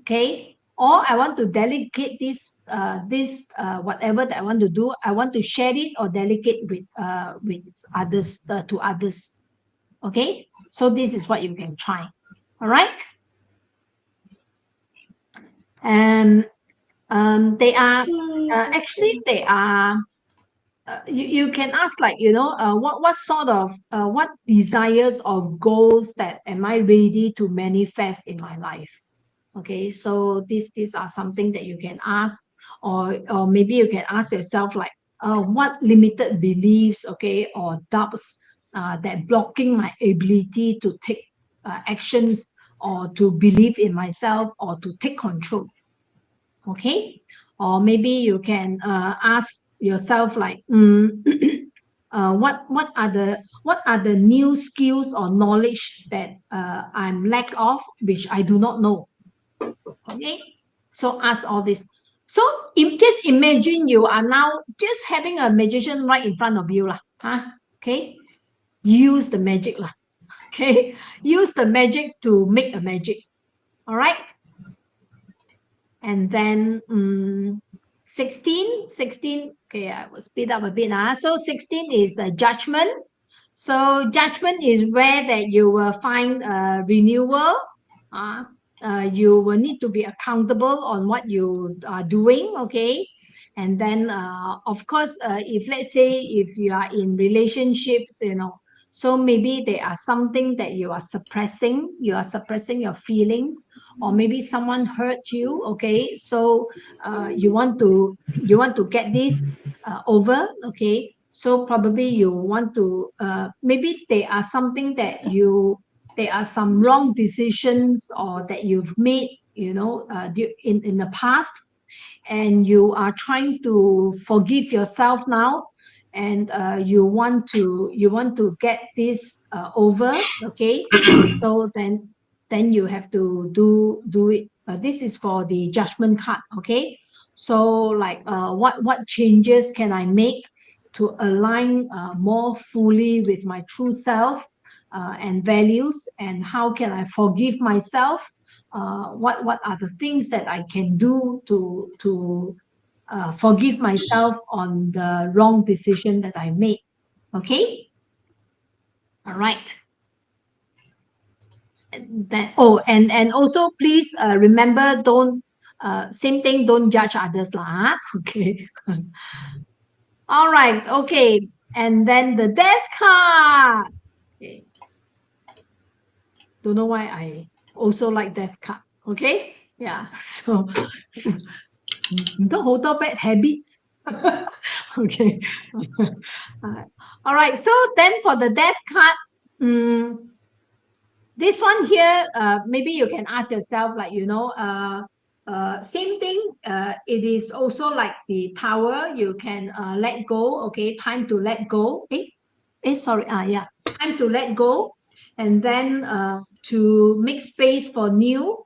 Okay, or I want to delegate this whatever that I want to do, I want to share it or delegate with others, to others. Okay, so this is what you can try. All right. And they are actually they are you can ask, like, what sort of what desires of goals that am I ready to manifest in my life. Okay, so these are something that you can ask, or maybe you can ask yourself, like, what limited beliefs, okay, or doubts that blocking my ability to take actions, or to believe in myself, or to take control. Okay, or maybe you can ask yourself, like, what are the new skills or knowledge that I'm lack of, which I do not know. Okay, so ask all this. So just imagine you are now just having a magician right in front of you lah. Okay, use the magic lah. Okay, use the magic to make a magic. All right. And then 16, okay, I will speed up a bit. So 16 is a judgment. So judgment is where that you will find a renewal. You will need to be accountable on what you are doing. Okay, and then of course, if let's say if you are in relationships, so maybe there are something that you are suppressing. You are suppressing your feelings, or maybe someone hurt you. Okay, so you want to get this over. Okay, so probably you want to maybe there are some wrong decisions, or that you've made, in the past, and you are trying to forgive yourself now, and you want to get this over. Okay, so then you have to do it. This is for the judgment card. Okay, so, like, what changes can I make to align more fully with my true self and values, and how can I forgive myself? What are the things that I can do to forgive myself on the wrong decision that I made? Okay, all right. And also, please remember, don't same thing, don't judge others lah. Okay. All right. Okay, and then the death card. Okay. Don't know why I also like death card. Okay, yeah. So don't hold on bad habits. Okay. All right, so then for the death card, this one here, maybe you can ask yourself, like, same thing. It is also like the tower. You can let go. Okay, time to let go. Sorry. Yeah. Time to let go, and then to make space for new.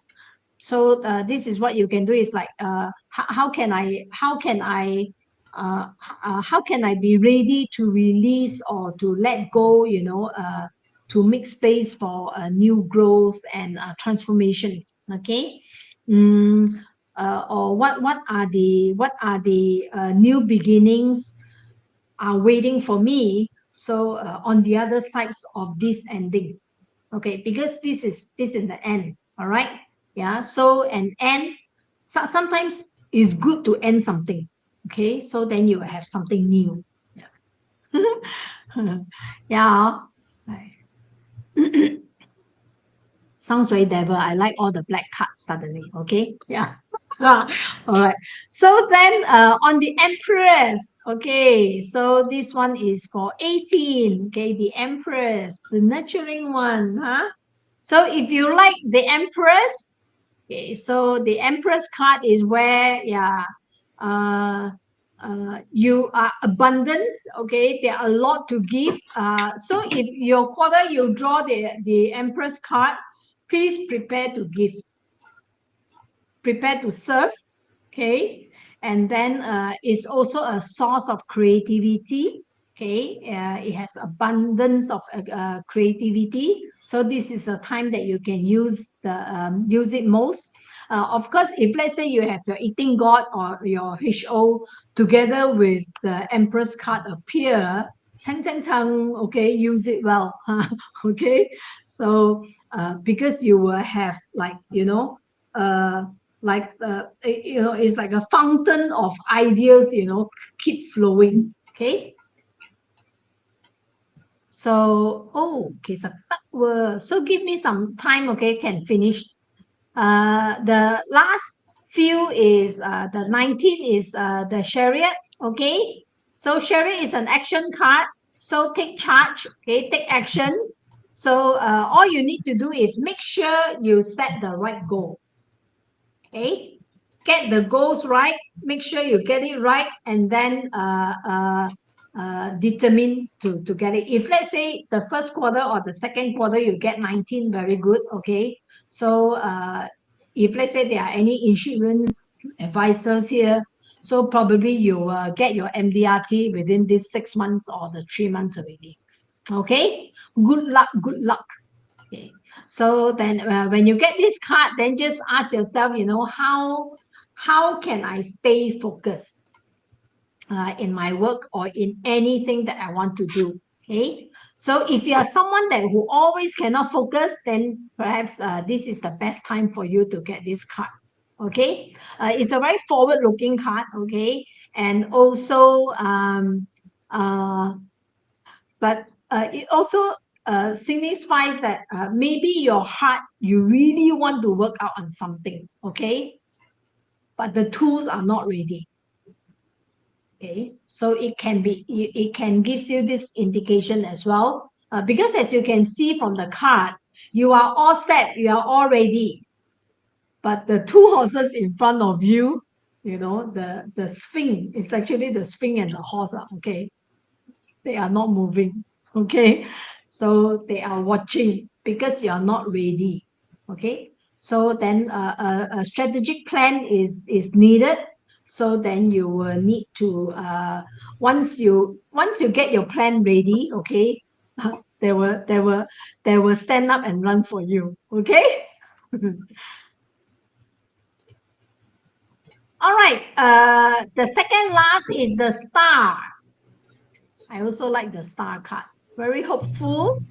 So this is what you can do is like how can I be ready to release or to let go, to make space for new growth and transformations. Okay. mm, or what are the new beginnings are waiting for me, so on the other sides of this ending. Okay, because this is the end. All right. Yeah. So an end, sometimes is good to end something. Okay, so then you will have something new. Yeah. Yeah. Right. Sounds very devil. I like all the black cards suddenly. Okay. Yeah. All right. So then on the Empress. Okay. So this one is for 18. Okay. The Empress, the nurturing one. Huh? So if you like the Empress, okay, so the Empress card is where, yeah, uh, you are abundance. Okay, there are a lot to give. So if your quarter you draw the Empress card, please prepare to give, prepare to serve. Okay, and then it's also a source of creativity. Okay, it has abundance of creativity, so this is a time that you can use it most. Of course, if let's say you have your eating god or your HO together with the Empress card appear, chang chang chang, okay, use it well. Okay, so because you will have, like, like it's like a fountain of ideas, keep flowing. Okay, so okay, so give me some time. Okay, can finish. The last few is the 19 is the Chariot. Okay, so Chariot is an action card, so take charge. Okay, take action. So all you need to do is make sure you set the right goal. Okay, get the goals right, make sure you get it right, and then determine to get it. If let's say the first quarter or the second quarter you get 19, very good. Okay, so if let's say there are any insurance advisors here, so probably you will get your MDRT within this 6 months or the 3 months already. Okay, good luck, good luck. Okay. So then when you get this card, then just ask yourself, how can I stay focused in my work or in anything that I want to do? Okay. So if you are someone that who always cannot focus, then perhaps this is the best time for you to get this card. Okay. It's a very forward-looking card. Okay. And also, uh, but it also signifies that maybe your heart, you really want to work out on something. Okay, but the tools are not ready. Okay, so it can gives you this indication as well, because as you can see from the card, you are all set, you are all ready, but the two horses in front of you, the sphinx is actually the sphinx and the horse. Okay, they are not moving. Okay, so they are watching because you are not ready. Okay, so then a strategic plan is needed. So then you will need to once you get your plan ready. Okay, they will stand up and run for you. Okay. All right, the second last is the star. I also like the star card. Very hopeful.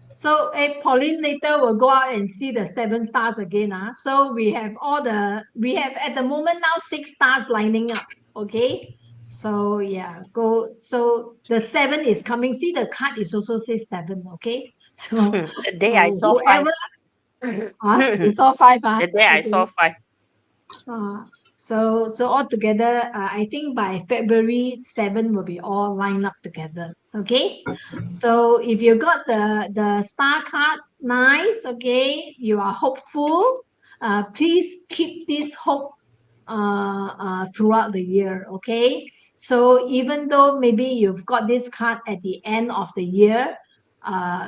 So Pauline later will go out and see the 7 stars again. So we have at the moment now 6 stars lining up. Okay. So yeah, go. So the 7 is coming. See, the card is also says 7. Okay. So The day I so saw five. whoever you saw 5. The day I saw Okay. five. So altogether, I think by February 7 will be all lined up together. Okay. So if you got the star card, nice. Okay, you are hopeful. Please keep this hope throughout the year. Okay. So even though maybe you've got this card at the end of the year,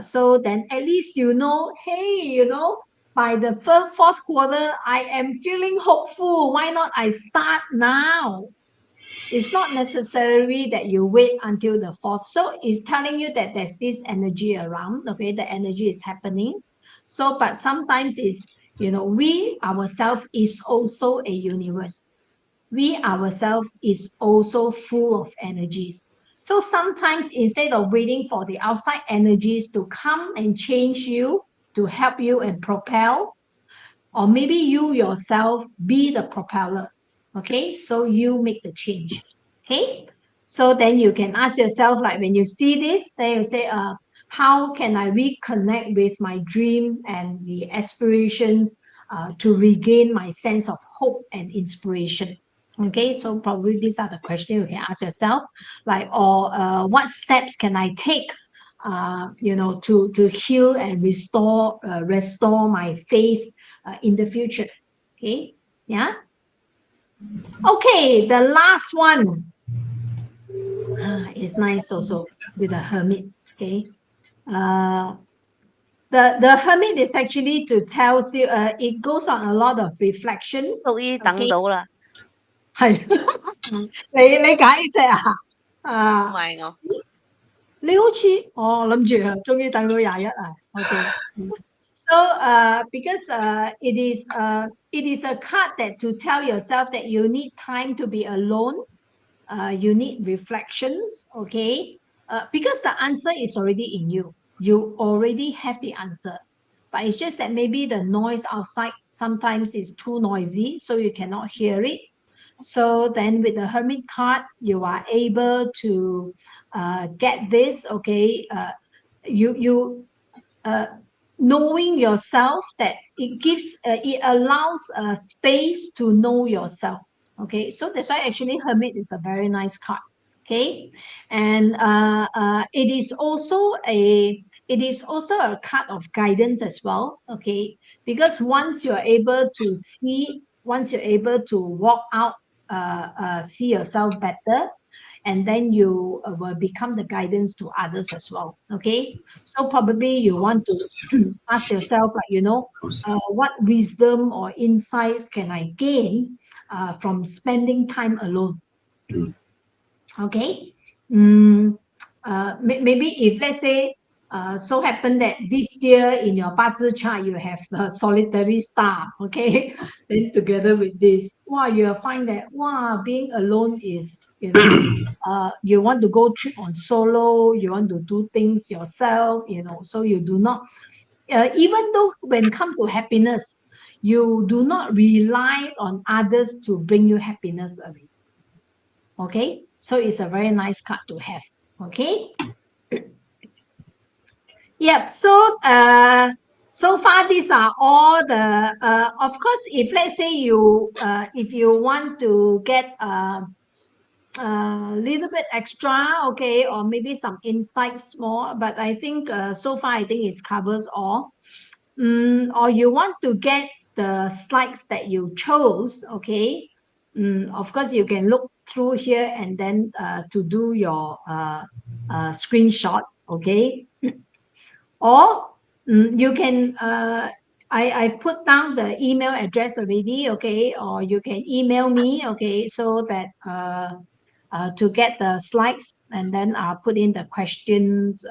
so then at least hey, by the fourth quarter, I am feeling hopeful. Why not I start now? It's not necessary that you wait until the fourth. So it's telling you that there's this energy around, okay? The energy is happening. So, but sometimes we ourselves is also a universe. We ourselves is also full of energies. So sometimes instead of waiting for the outside energies to come and change you, to help you and propel, or maybe you yourself be the propeller. Okay, so you make the change. Okay, so then you can ask yourself, like when you see this, then you say, how can I reconnect with my dream and the aspirations to regain my sense of hope and inspiration? Okay, so probably these are the questions you can ask yourself, like, or what steps can I take to heal and restore my faith in the future. Okay, yeah. Okay, the last one is nice also with a hermit. Okay, uh, the hermit is actually to tell you. It goes on a lot of reflections. 終於等 Okay，到啦，係你解呢只唔係我。你好似我諗住終於等到21啊。OK，So because it is a card that to tell yourself that you need time to be alone, you need reflections, okay? Because the answer is already in you. You already have the answer. But it's just that maybe the noise outside sometimes is too noisy, so you cannot hear it. So then with the Hermit card, you are able to get this, okay? You knowing yourself, that it allows a space to know yourself. Okay, so that's why actually Hermit is a very nice card. Okay, and it is also a card of guidance as well. Okay, because once you're able to see, once you're able to walk out, see yourself better, and then you will become the guidance to others as well. Okay, so probably you want to ask yourself, like, what wisdom or insights can I gain from spending time alone? Okay. Maybe if let's say so happen that this year in your 八字 chart you have the solitary star, okay, then together with this, wow, you'll find that wow, being alone is, you want to go trip on solo, you want to do things yourself, so you do not, even though when come to happiness, you do not rely on others to bring you happiness away. Okay, so it's a very nice card to have. Okay. Yep. So far these are all the of course, if let's say if you want to get a little bit extra, okay, or maybe some insights more, but I think so far I think it covers all. Or you want to get the slides that you chose, okay. Of course, you can look through here and then to do your screenshots, okay. Or you can I've put down the email address already, okay, or you can email me, okay, so that to get the slides, and then I'll put in the questions,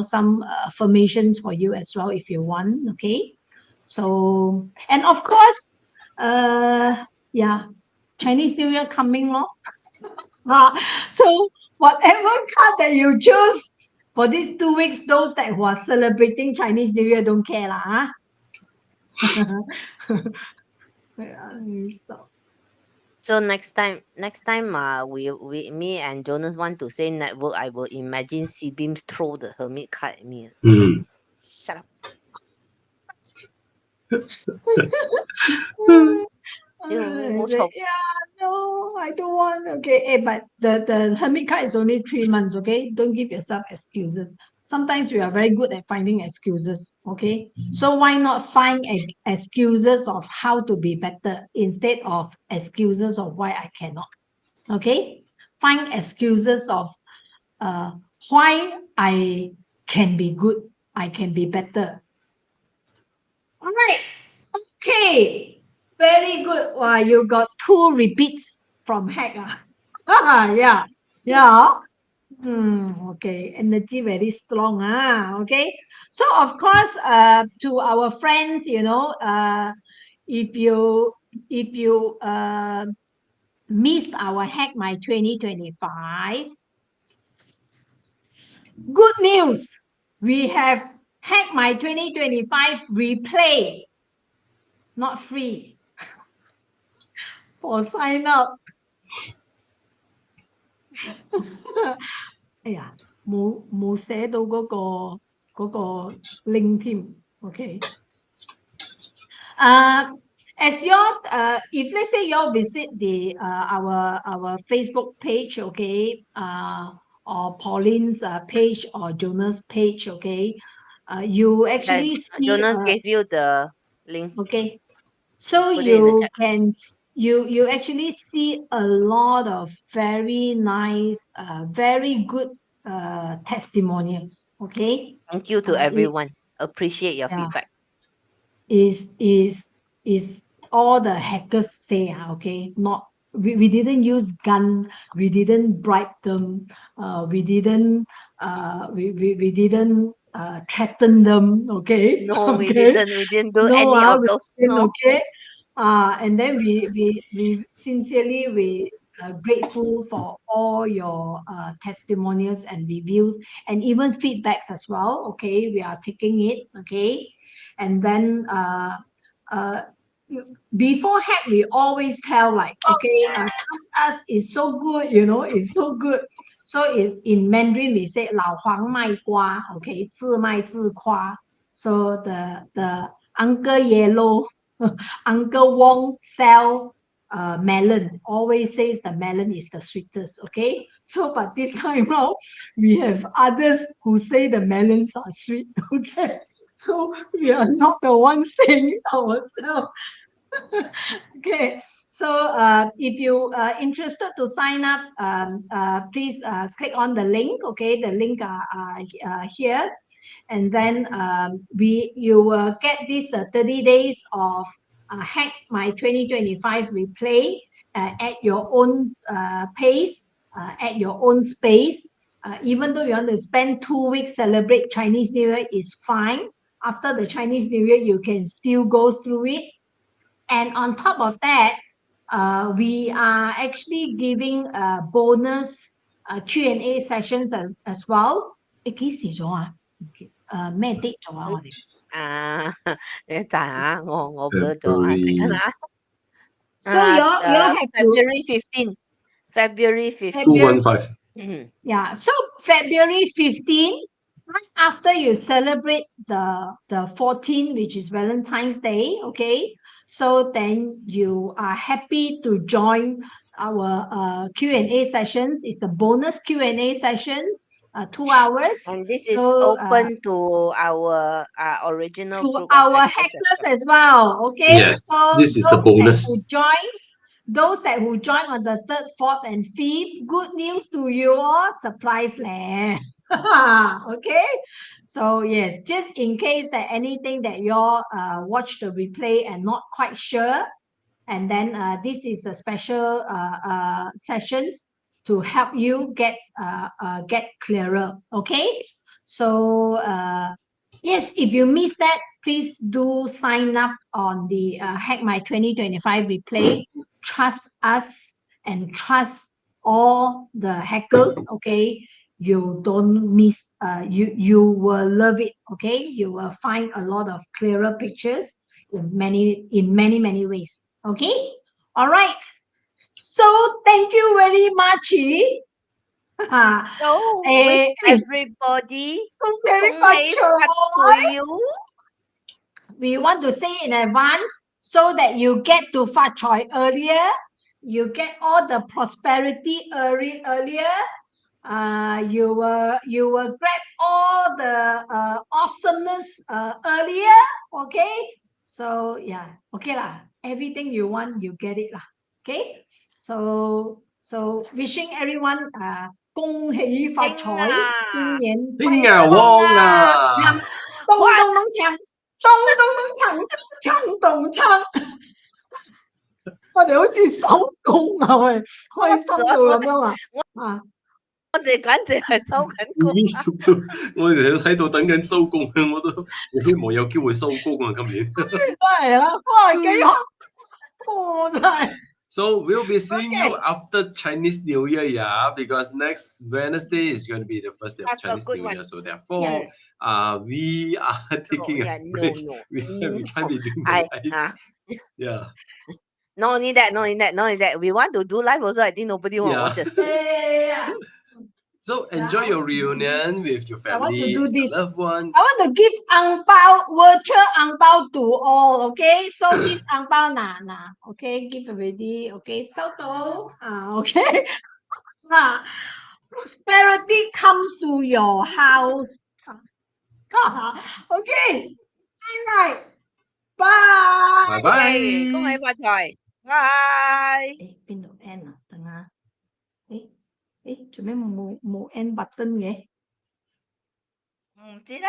some affirmations for you as well if you want, okay. So, and of course, yeah, Chinese New Year coming long. So whatever card that you choose for these 2 weeks, those that who are celebrating Chinese New Year don't care lah. Stop. So next time, me and Jonas want to say network, I will imagine C-beams throw the hermit card at me. Shut up. Yeah, no, I don't want. Okay, but the hermit card is only 3 months. Okay, don't give yourself excuses. Sometimes we are very good at finding excuses. Okay, so why not find excuses of how to be better instead of excuses of why I cannot? Okay, find excuses of uh, why I can be good, I can be better. All right. Okay. Very good. Wow, you got 2 repeats from hack. Yeah. Yeah. Okay. Energy very strong. Okay. So of course, to our friends, if you missed our Hack My 2025, good news. We have Hack My 2025 replay, not free, for sign up. 哎呀，冇寫到嗰個 link 添，OK。As your if let's say you visit the our Facebook page, okay, or Pauline's page or Jonah's page, okay, you Yeah, actually see Jonas gave you the link. okay, so Put it in the you chat. can you actually see a lot of very nice, very good testimonials. Okay, Thank you to it everyone. Appreciate your yeah feedback. is all the hackers say, okay, not we didn't use gun, we didn't bribe them, we didn't threaten them, okay. No, we Okay, didn't. We didn't do no, any of we those. didn't, No. okay. And then we sincerely we grateful for all your testimonials and reviews and even feedbacks as well. Okay, we are taking it. Okay, and then uh, before hack we always tell like, okay, trust us is so good, it's so good. So in Mandarin we say 老黄卖瓜, okay, 自卖自夸. So the Uncle Yellow, Uncle Wong sell melon, always says the melon is the sweetest. Okay, so but this time around we have others who say the melons are sweet. Okay, so we are not the ones saying it ourselves. Okay, so if you are interested to sign up, please click on the link. Okay, the link here, and then you will get this 30 days of Hack My 2025 replay at your own pace, at your own space. Even though you want to spend 2 weeks celebrate Chinese New Year, is fine. After the Chinese New Year, you can still go through it. And on top of that, we are actually giving bonus Q&A sessions as well. 幾時咗啊？咩 date 咗啊？我哋 À, để trả ngồi blur cho February So you all have to February 15. February 15. February 215. Yeah, so February 15, right after you celebrate the 14th, which is Valentine's Day, okay? So then you are happy to join our Q&A sessions. It's a bonus Q&A sessions, 2 hours. And this is So open to our original to group of our hackers as hackers well. as well, okay? Yes, So this is the bonus. those that who join on the 3rd, 4th, and 5th, good news to you all, surprise leh. Okay, so yes, just in case that anything that you all watch the replay and not quite sure, and then this is a special sessions to help you get clearer. Okay, so yes, if you miss that, please do sign up on the Hack My 2025 replay. Trust us and trust all the hackers. Okay, you don't miss. You will love it. Okay, you will find a lot of clearer pictures in many ways. Okay, all right. So thank you very much. So wish everybody Very 恭喜 much. 發財哟. We want to say in advance so that you get to Fat Choi earlier, you get all the prosperity earlier. You will grab all the awesomeness earlier. Okay, so yeah, okay lah. Everything you want, you get it lah. Okay, so So wishing everyone 恭喜發財，新年快興啊，樂，旺唱啊！咚 What? 咚咚鏘，咚咚咚鏘，鏘咚鏘。我哋好似手工啊，喂，開心到咁樣啊！啊，我哋簡直係收緊工。我哋喺度等緊收工啊！我都希望有機會收工啊！今年。真係啦，哇，幾開心真係。So we'll be seeing you Okay. after Chinese New Year, yeah, because next Wednesday is going to be the first day of Have a Chinese good New one. Year. So therefore, we are taking a Yeah, no, break. no. We can't be doing the live. Yeah. No need that, no need that, no need that. We want to do live also. I think nobody will Yeah. watch us. Yeah. So enjoy your reunion with your I want to family, do and this. your loved one. I want to give ang bao, virtual ang bao to all, okay? So this ang bao na, okay? Give already, okay? So okay? Prosperity comes to your house. Okay. All right. Bye. Okay,恭喜 Bye-bye. 發財，bye。邊度 end 啊？等下，做咩冇 end button 嘅？唔知咧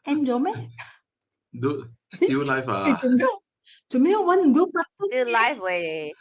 ，end 咗咩？ Still live 啊？做咩揾唔到 button 要嘅？live 喂。